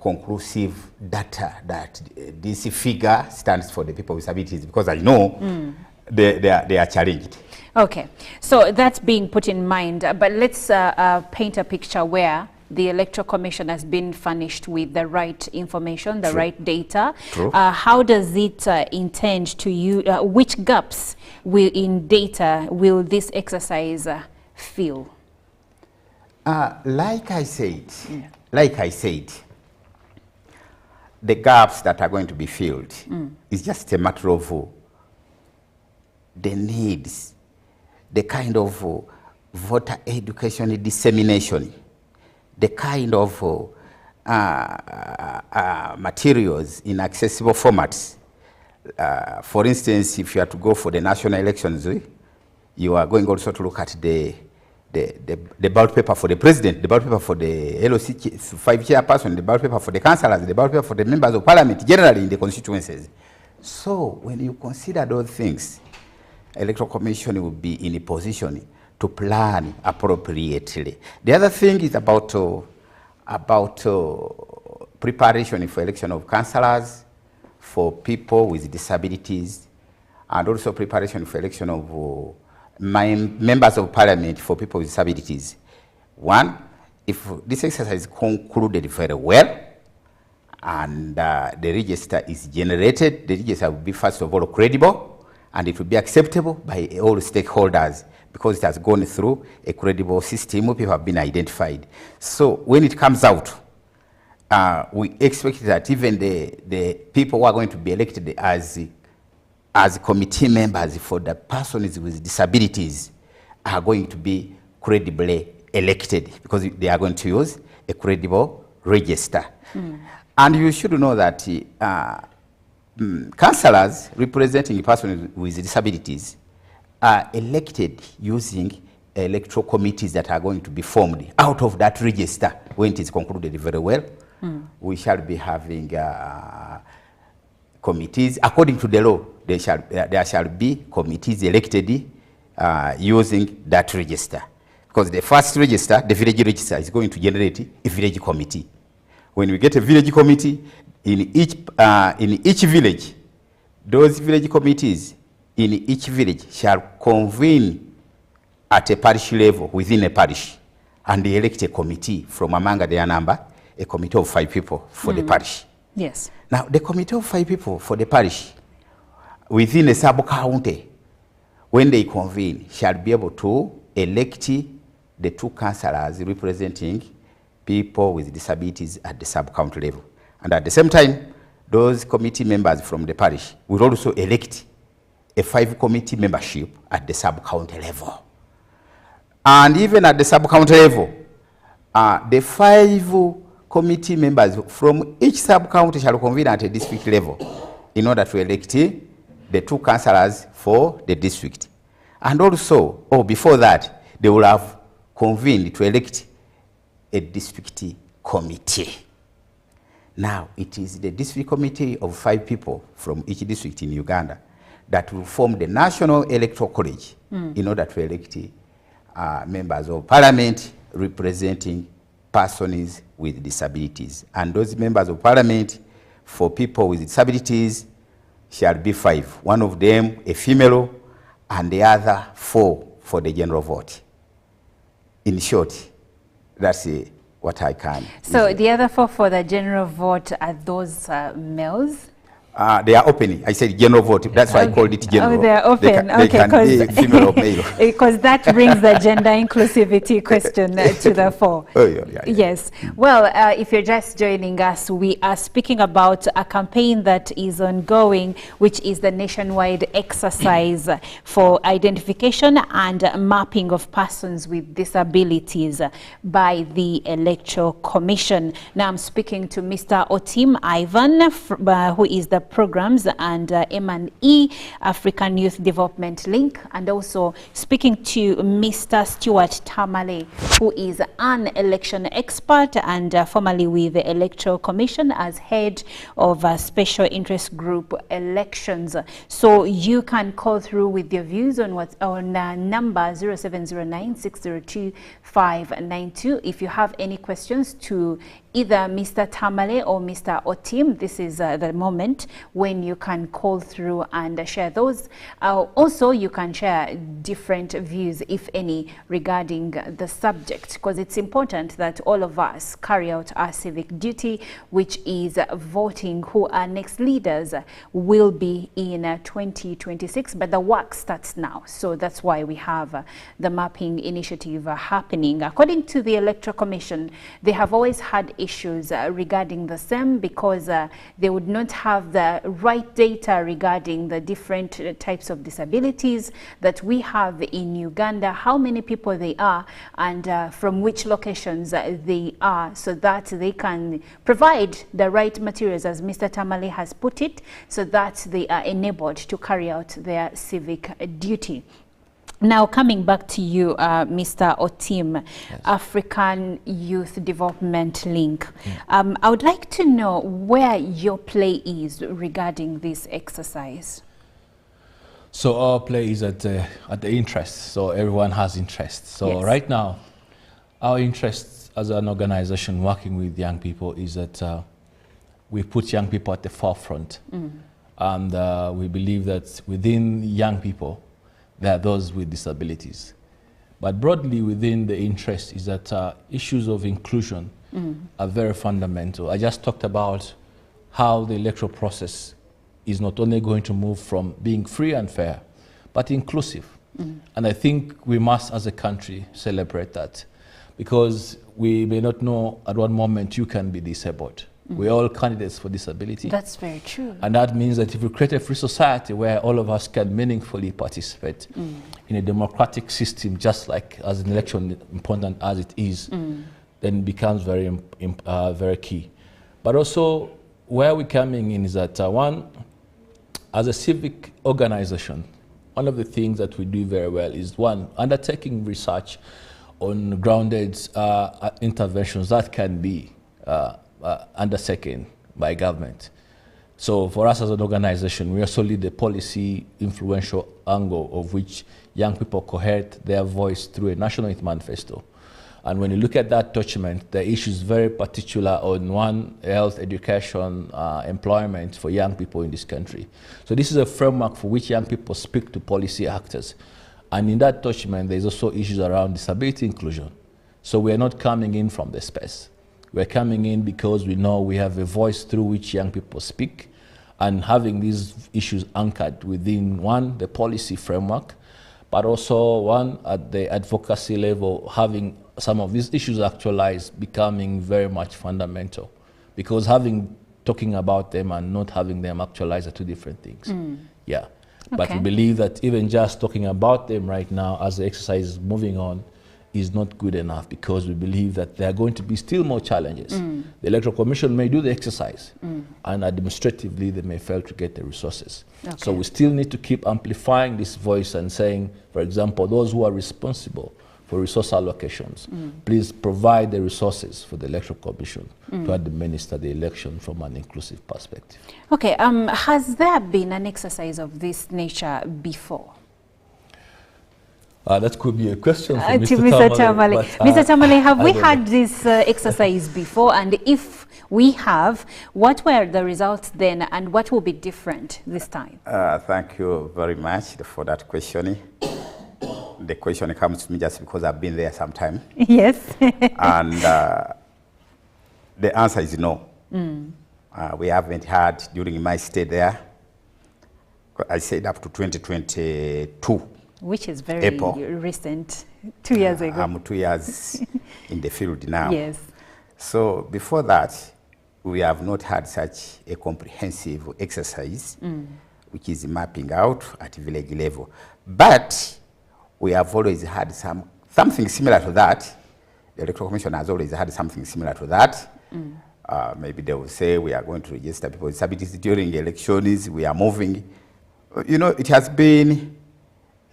conclusive data that this figure stands for the people with disabilities, because I know they are challenged. Okay, so that's being put in mind, but let's paint a picture where the Electoral Commission has been furnished with the right information, the right data. How does it intend to use, which gaps in data will this exercise fill? Like I said, the gaps that are going to be filled is just a matter of the needs, the kind of voter education dissemination, the kind of materials in accessible formats. For instance, if you are to go for the national elections, you are going also to look at the ballot paper for the president, the ballot paper for the LOC 5 chairperson, the ballot paper for the councillors, the ballot paper for the members of parliament, generally in the constituencies. So when you consider those things, Electoral Commission will be in a position to plan appropriately. The other thing is about preparation for election of councillors, for people with disabilities, and also preparation for election of members of parliament for people with disabilities. One, if this exercise is concluded very well and the register is generated, the register will be first of all credible, and it will be acceptable by all stakeholders because it has gone through a credible system where people have been identified. So when it comes out, we expect that even the people who are going to be elected as committee members for the persons with disabilities are going to be credibly elected because they are going to use a credible register. And you should know that councillors representing persons with disabilities are elected using electoral committees that are going to be formed out of that register when it is concluded very well. We shall be having committees according to the law. There shall be committees elected using that register, because the first register, the village register, is going to generate a village committee. When we get a village committee in each village, those village committees in each village shall convene at a parish level within a parish, and they elect a committee from among their number, a committee of 5 people for the parish. Yes. Now, the committee of 5 people for the parish within a sub-county, when they convene, shall be able to elect the 2 councillors representing people with disabilities at the sub-county level. And at the same time, those committee members from the parish will also elect a 5 committee membership at the sub-county level. And even at the sub-county level, the 5 committee members from each sub-county shall convene at a district level in order to elect the 2 councillors for the district. And also, before that, they will have convened to elect a district committee. Now, it is the district committee of 5 people from each district in Uganda that will form the National Electoral College in order to elect members of parliament representing persons with disabilities. And those members of parliament for people with disabilities shall be 5. One of them a female, and the other 4 for the general vote. In short, that's what I can. So the other 4 for the general vote, are those males? They are open. I said general vote. That's why I called it general. Oh, they are open. They can be female or male. Because that brings the gender inclusivity question to the fore. Oh, yeah. Yes. Well, if you're just joining us, we are speaking about a campaign that is ongoing, which is the nationwide exercise for identification and mapping of persons with disabilities by the Electoral Commission. Now I'm speaking to Mr. Otim Ivan, who is the Programs and M&E African Youth Development Link, and also speaking to Mr. Stuart Tamale, who is an election expert and formerly with the Electoral Commission as head of Special Interest Group Elections. So you can call through with your views on what's on number 0709-602-592 if you have any questions to either Mr. Tamale or Mr. Otim. This is the moment when you can call through and share those. Also, you can share different views, if any, regarding the subject, because it's important that all of us carry out our civic duty, which is voting who our next leaders will be in 2026. But the work starts now, so that's why we have the mapping initiative happening. According to the Electoral Commission, they have always had issues regarding the same, because they would not have the right data regarding the different types of disabilities that we have in Uganda, how many people they are, and from which locations they are, so that they can provide the right materials, as Mr. Tamale has put it, so that they are enabled to carry out their civic duty. Now, coming back to you, Mr. Otim, yes. African Youth Development Link. I would like to know where your play is regarding this exercise. So our play is at the interest. So everyone has interest. So yes. Right now, our interest as an organization working with young people is that we put young people at the forefront. And we believe that within young people, there are those with disabilities. But broadly within the interest is that issues of inclusion are very fundamental. I just talked about how the electoral process is not only going to move from being free and fair, but inclusive. And I think we must, as a country, celebrate that, because we may not know at what moment you can be disabled. We're all candidates for disability. That's very true. And that means that if we create a free society where all of us can meaningfully participate in a democratic system, just like as an election, important as it is, then it becomes very, very key. But also, where we're coming in is that, one, as a civic organization, one of the things that we do very well is, one, undertaking research on grounded interventions that can be undertaken by government. So for us as an organization, we also lead the policy influential angle of which young people cohere their voice through a national youth manifesto. And when you look at that document, the issue is very particular on, one, health, education, employment for young people in this country. So this is a framework for which young people speak to policy actors. And in that document, there's also issues around disability inclusion. So we're not coming in from the space. We're coming in because we know we have a voice through which young people speak, and having these issues anchored within, one, the policy framework, but also, one, at the advocacy level, having some of these issues actualized, becoming very much fundamental. Because talking about them and not having them actualized are two different things. Yeah. Okay. But we believe that even just talking about them right now as the exercise is moving on is not good enough, because we believe that there are going to be still more challenges. The Electoral Commission may do the exercise, and administratively they may fail to get the resources. Okay. So we still need to keep amplifying this voice and saying, for example, those who are responsible for resource allocations, please provide the resources for the Electoral Commission to administer the election from an inclusive perspective. Okay, has there been an exercise of this nature before? That could be a question for Mr. Tamale. Mr. Tamale, have we had this exercise before? And if we have, what were the results then, and what will be different this time? Thank you very much for that question. The question comes to me just because I've been there sometime. Yes. And the answer is no. We haven't had, during my stay there, I said up to 2022. Which is very April. recent, 2 years ago. I'm 2 years in the field now. Yes. So before that, we have not had such a comprehensive exercise, which is mapping out at village level. But we have always had something similar to that. The Electoral Commission has always had something similar to that. Maybe they will say we are going to register people with disabilities during elections, we are moving. You know, it has been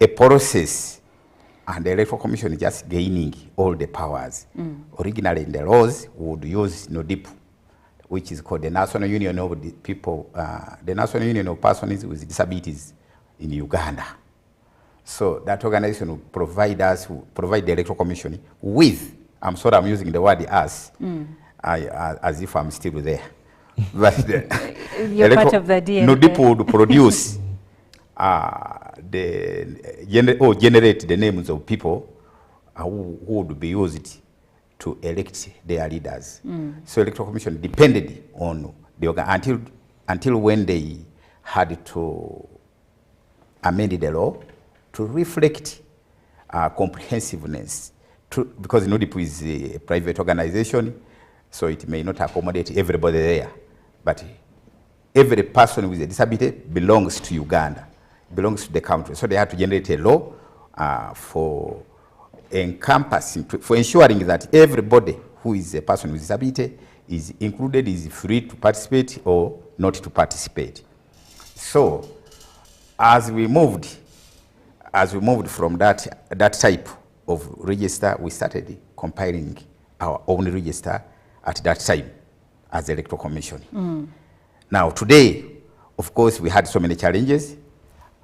a process, and the Electoral Commission is just gaining all the powers. Originally in the laws, we would use NODIP, which is called the National Union of the People, the National Union of Persons with Disabilities in Uganda. So that organization will provide the Electoral Commission with, I'm sorry I'm using the word as if I'm still there. But you're part of the DNA. NODIP would produce generate the names of people who would be used to elect their leaders. So Electoral Commission depended on the until when they had to amend the law to reflect comprehensiveness. Because NODIP is a private organization, so it may not accommodate everybody there. But every person with a disability belongs to Uganda, belongs to the country. So they had to generate a law for encompassing, for ensuring that everybody who is a person with disability is included, is free to participate or not to participate. So as we moved from that type of register, we started compiling our own register at that time as the Electoral Commission. Now today, of course, we had so many challenges,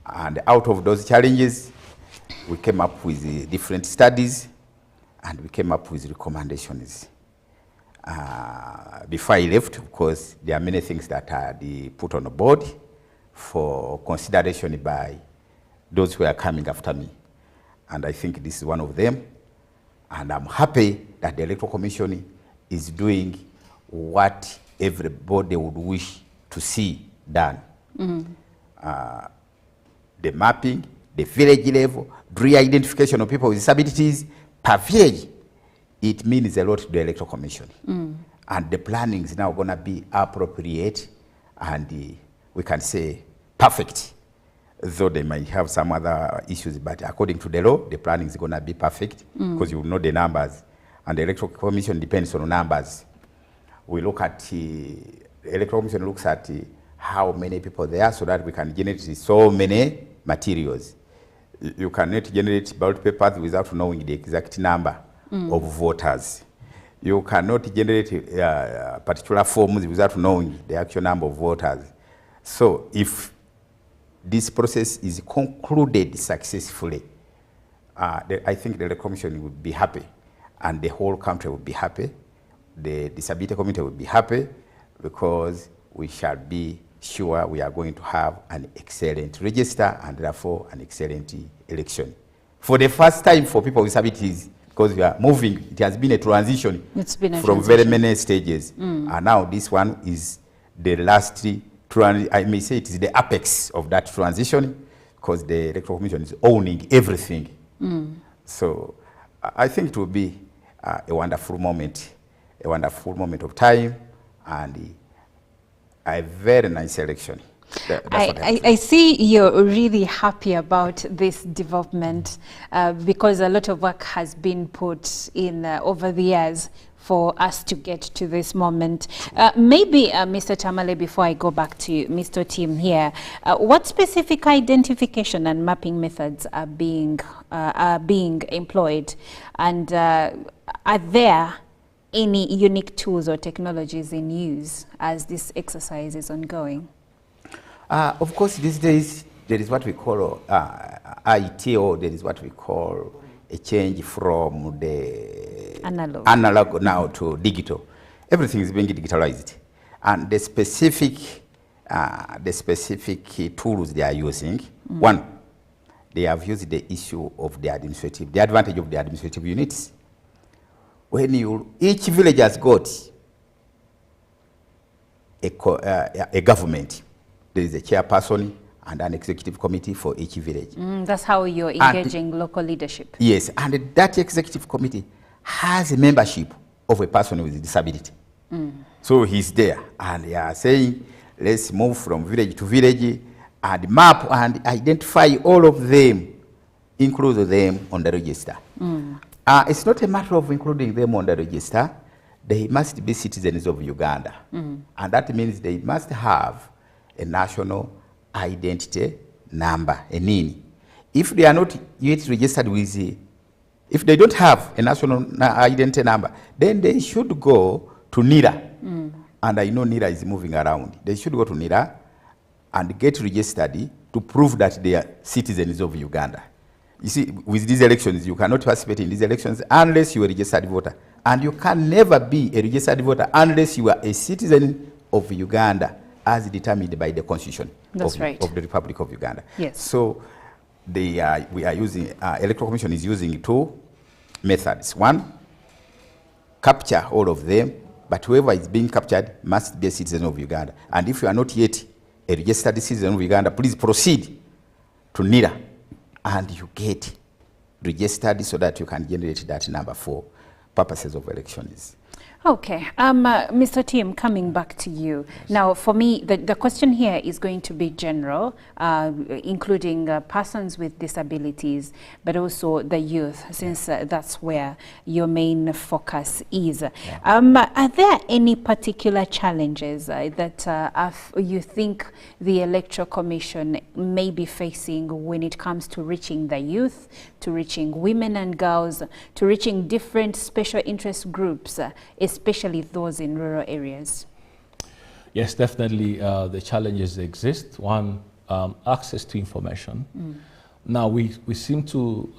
and out of those challenges, we came up with different studies, and we came up with recommendations. Before I left, of course, there are many things that are put on the board for consideration by those who are coming after me. And I think this is one of them. And I'm happy that the Electoral Commission is doing what everybody would wish to see done. The mapping, the village level, re-identification of people with disabilities, per village, it means a lot to the Electoral Commission. And the planning is now going to be appropriate and we can say perfect. Though they might have some other issues, but according to the law, the planning is going to be perfect because you know the numbers. And the Electoral Commission depends on numbers. We look at, the Electoral Commission looks at how many people there are so that we can generate so many materials. You cannot generate ballot papers without knowing the exact number of voters. You cannot generate particular forms without knowing the actual number of voters. So if this process is concluded successfully, I think the Electoral Commission would be happy, and the whole country would be happy. The disability community would be happy because we shall be sure we are going to have an excellent register and therefore an excellent election. For the first time for people with disabilities, because we are moving, it has been a transition from very many stages. And now this one is the last, I may say it is the apex of that transition because the Electoral Commission is owning everything. So I think it will be a wonderful moment of time and a very nice election. I see you're really happy about this development because a lot of work has been put in over the years for us to get to this moment. Maybe, Mr. Tamale, before I go back to Mr. Tim here, what specific identification and mapping methods are being employed? And are there any unique tools or technologies in use as this exercise is ongoing? Of course, these days, there is what we call IT, or there is what we call a change from the analog now to digital. Everything is being digitalized. And the specific tools they are using, one, they have used the issue of the advantage of the administrative units. When each village has got a government. There is a chairperson and an executive committee for each village. That's how you're engaging local leadership. Yes, and that executive committee has a membership of a person with a disability. So he's there, and they are saying, let's move from village to village and map and identify all of them, include them on the register. It's not a matter of including them on the register. They must be citizens of Uganda. And that means they must have a national identity number, a NIN. If they are not yet registered with if they don't have a national identity number, then they should go to NIRA. And I know NIRA is moving around. They should go to NIRA and get registered to prove that they are citizens of Uganda. You see, with these elections, you cannot participate in these elections unless you are a registered voter. And you can never be a registered voter unless you are a citizen of Uganda as determined by the Constitution of the Republic of Uganda. Yes. So we are using, Electoral Commission is using two methods. One, capture all of them, but whoever is being captured must be a citizen of Uganda. And if you are not yet a registered citizen of Uganda, please proceed to NIRA and you get registered so that you can generate that number for purposes of elections. Okay, Mr. Tim, coming back to you. Yes. Now, for me, the question here is going to be general, including persons with disabilities, but also the youth, since that's where your main focus is. Are there any particular challenges that you think the Electoral Commission may be facing when it comes to reaching the youth, to reaching women and girls, to reaching different special interest groups, especially those in rural areas? Yes, definitely the challenges exist. One, access to information. Now, we seem to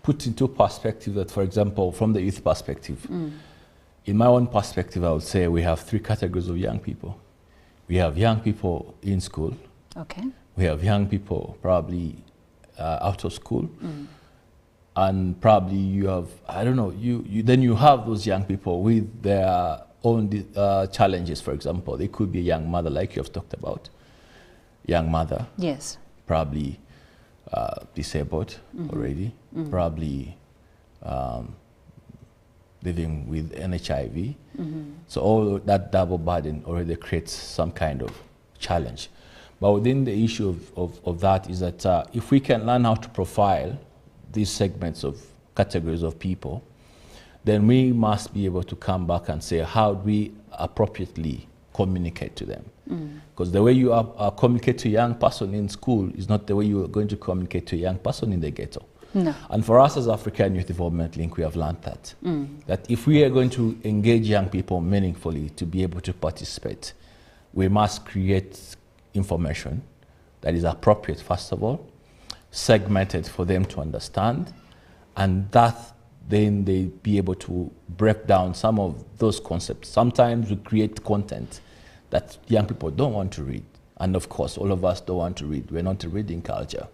put into perspective that, for example, from the youth perspective, in my own perspective, I would say we have three categories of young people. We have young people in school. Okay. We have young people probably out of school. And probably you have, I don't know, then you have those young people with their own challenges. For example, they could be a young mother, like you have talked about, young mother. Yes. Probably disabled already, probably living with NHIV. So all that double burden already creates some kind of challenge. But within the issue of that is that if we can learn how to profile these segments of categories of people, then we must be able to come back and say, how do we appropriately communicate to them? Because the way you communicate to a young person in school is not the way you are going to communicate to a young person in the ghetto. No. And for us as African Youth Development Link, we have learned that. That if we are going to engage young people meaningfully to be able to participate, we must create information that is appropriate, first of all, segmented for them to understand, and that then they be able to break down some of those concepts. Sometimes we create content that young people don't want to read, and of course all of us don't want to read. We're not a reading culture,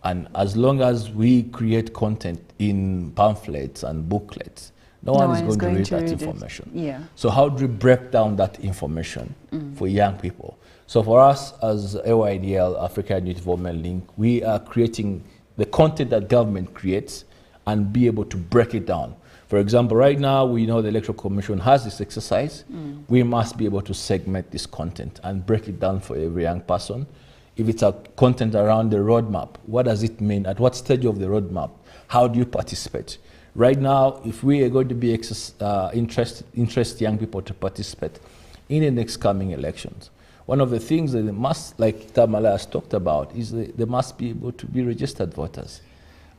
and as long as we create content in pamphlets and booklets, no one is going to read that information. Yeah. So how do we break down that information for young people? So for us as AYDL, African Youth Development Link, we are creating the content that government creates and be able to break it down. For example, right now we know the Electoral Commission has this exercise. We must be able to segment this content and break it down for every young person. If it's a content around the roadmap, what does it mean? At what stage of the roadmap? How do you participate? Right now, if we are going to be interest young people to participate in the next coming elections, one of the things that they must, like Tamala has talked about, is they must be able to be registered voters.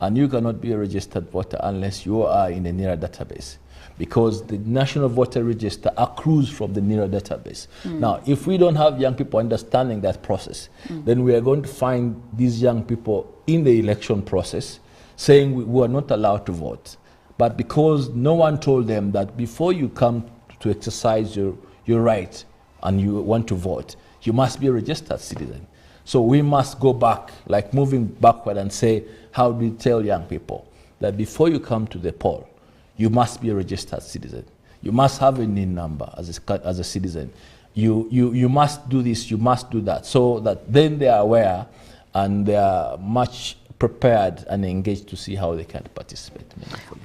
And you cannot be a registered voter unless you are in the NIRA database, because the National Voter Register accrues from the NIRA database. Now, if we don't have young people understanding that process, then we are going to find these young people in the election process saying we are not allowed to vote. But because no one told them that before you come to exercise your right and you want to vote, you must be a registered citizen. So we must go back, like moving backward, and say, how do we tell young people that before you come to the poll, you must be a registered citizen? You must have a NIN number as a citizen. You must do this, you must do that, so that then they are aware and they are much prepared and engaged to see how they can participate.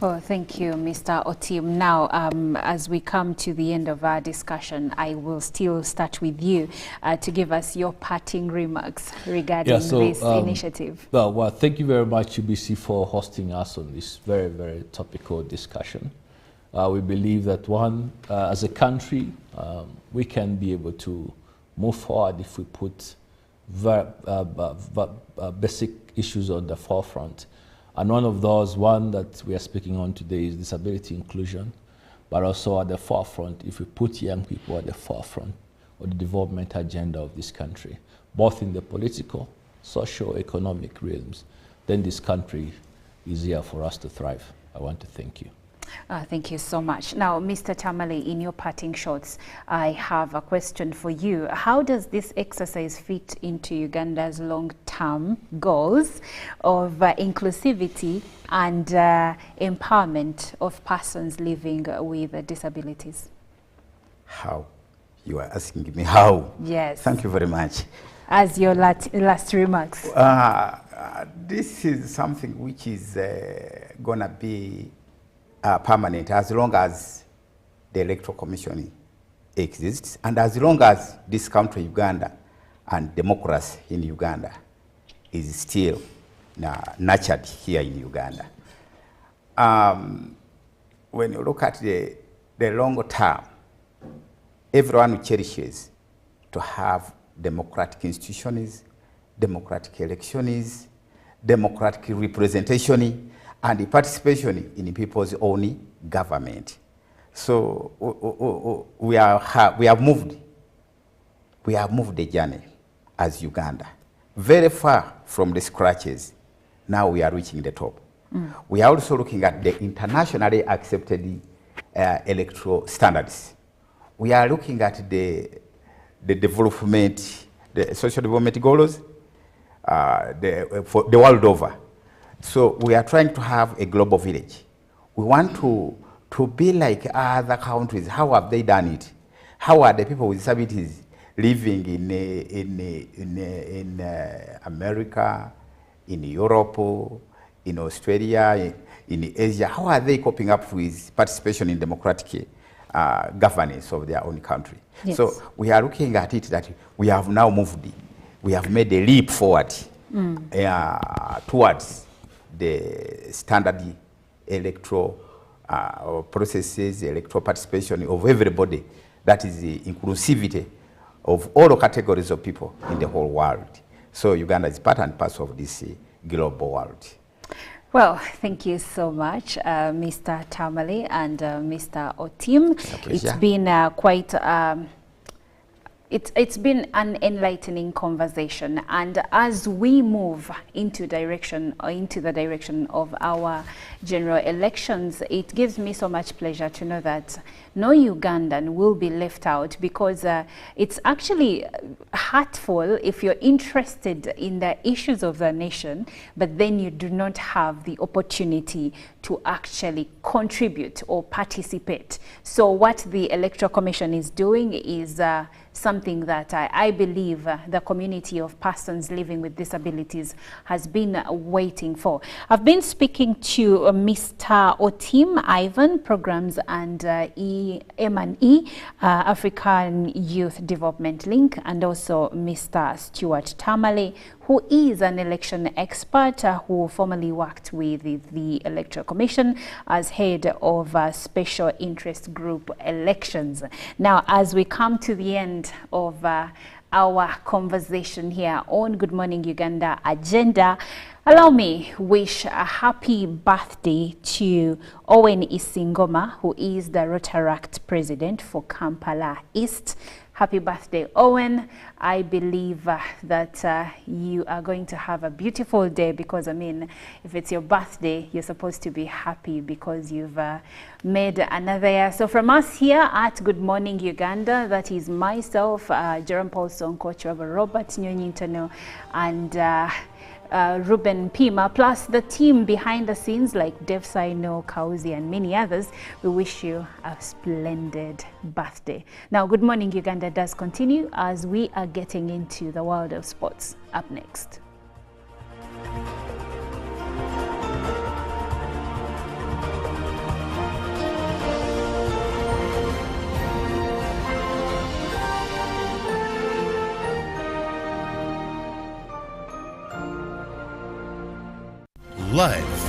Oh, thank you, Mr. Otim. Now, as we come to the end of our discussion, I will still start with you to give us your parting remarks regarding this initiative. Well, thank you very much, UBC, for hosting us on this very, very topical discussion. We believe that as a country, we can be able to move forward if we put basic issues on the forefront. And one of those, one that we are speaking on today, is disability inclusion, but also at the forefront, if we put young people at the forefront of the development agenda of this country, both in the political, social, economic realms, then this country is here for us to thrive. I want to thank you. Thank you so much. Now, Mr. Tamale, in your parting shots, I have a question for you. How does this exercise fit into Uganda's long-term goals of inclusivity and empowerment of persons living with disabilities? How? You are asking me how? Yes. Thank you very much. As your last remarks. This is something which is going to be permanent as long as the Electoral Commission exists and as long as this country, Uganda, and democracy in Uganda is still nurtured here in Uganda. When you look at the long term, everyone cherishes to have democratic institutions, democratic elections, democratic representation, and the participation in people's own government. So we have moved the journey as Uganda, very far from the scratches. Now we are reaching the top. We are also looking at the internationally accepted electoral standards. We are looking at the development, the social development goals, for the world over. So we are trying to have a global village. We want to be like other countries. How have they done it? How are the people with disabilities living in America, in Europe, in Australia, in Asia? How are they coping up with participation in democratic governance of their own country? Yes. So we are looking at it that we have now moved. We have made a leap forward towards the standard electoral processes, electoral participation of everybody. That is the inclusivity of all categories of people in the whole world. So Uganda is part and parcel of this global world. Well, thank you so much, Mr. Tamale and Mr. Otim. It's been quite It's been an enlightening conversation, and as we move into the direction of our general elections, it gives me so much pleasure to know that no Ugandan will be left out, because it's actually hurtful if you're interested in the issues of the nation, but then you do not have the opportunity to actually contribute or participate. So what the Electoral Commission is doing is something that I believe the community of persons living with disabilities has been waiting for. I've been speaking to Mr. Otim Ivan, Programs and M&E, African Youth Development Link, and also Mr. Stuart Tamale, who is an election expert who formerly worked with the Electoral Commission as head of Special Interest Group Elections. Now, as we come to the end of our conversation here on Good Morning Uganda agenda, allow me wish a happy birthday to Owen Isingoma, who is the Rotaract President for Kampala East. Happy birthday, Owen. I believe that you are going to have a beautiful day, because, I mean, if it's your birthday, you're supposed to be happy because you've made another year. So from us here at Good Morning Uganda, that is myself, Jerome Paulson, Coach Robert Nyonyintono, and Ruben Pima, plus the team behind the scenes like Dev Saino, Kauzi, and many others, we wish you a splendid birthday. Now, Good Morning Uganda does continue as we are getting into the world of sports. Up next. Live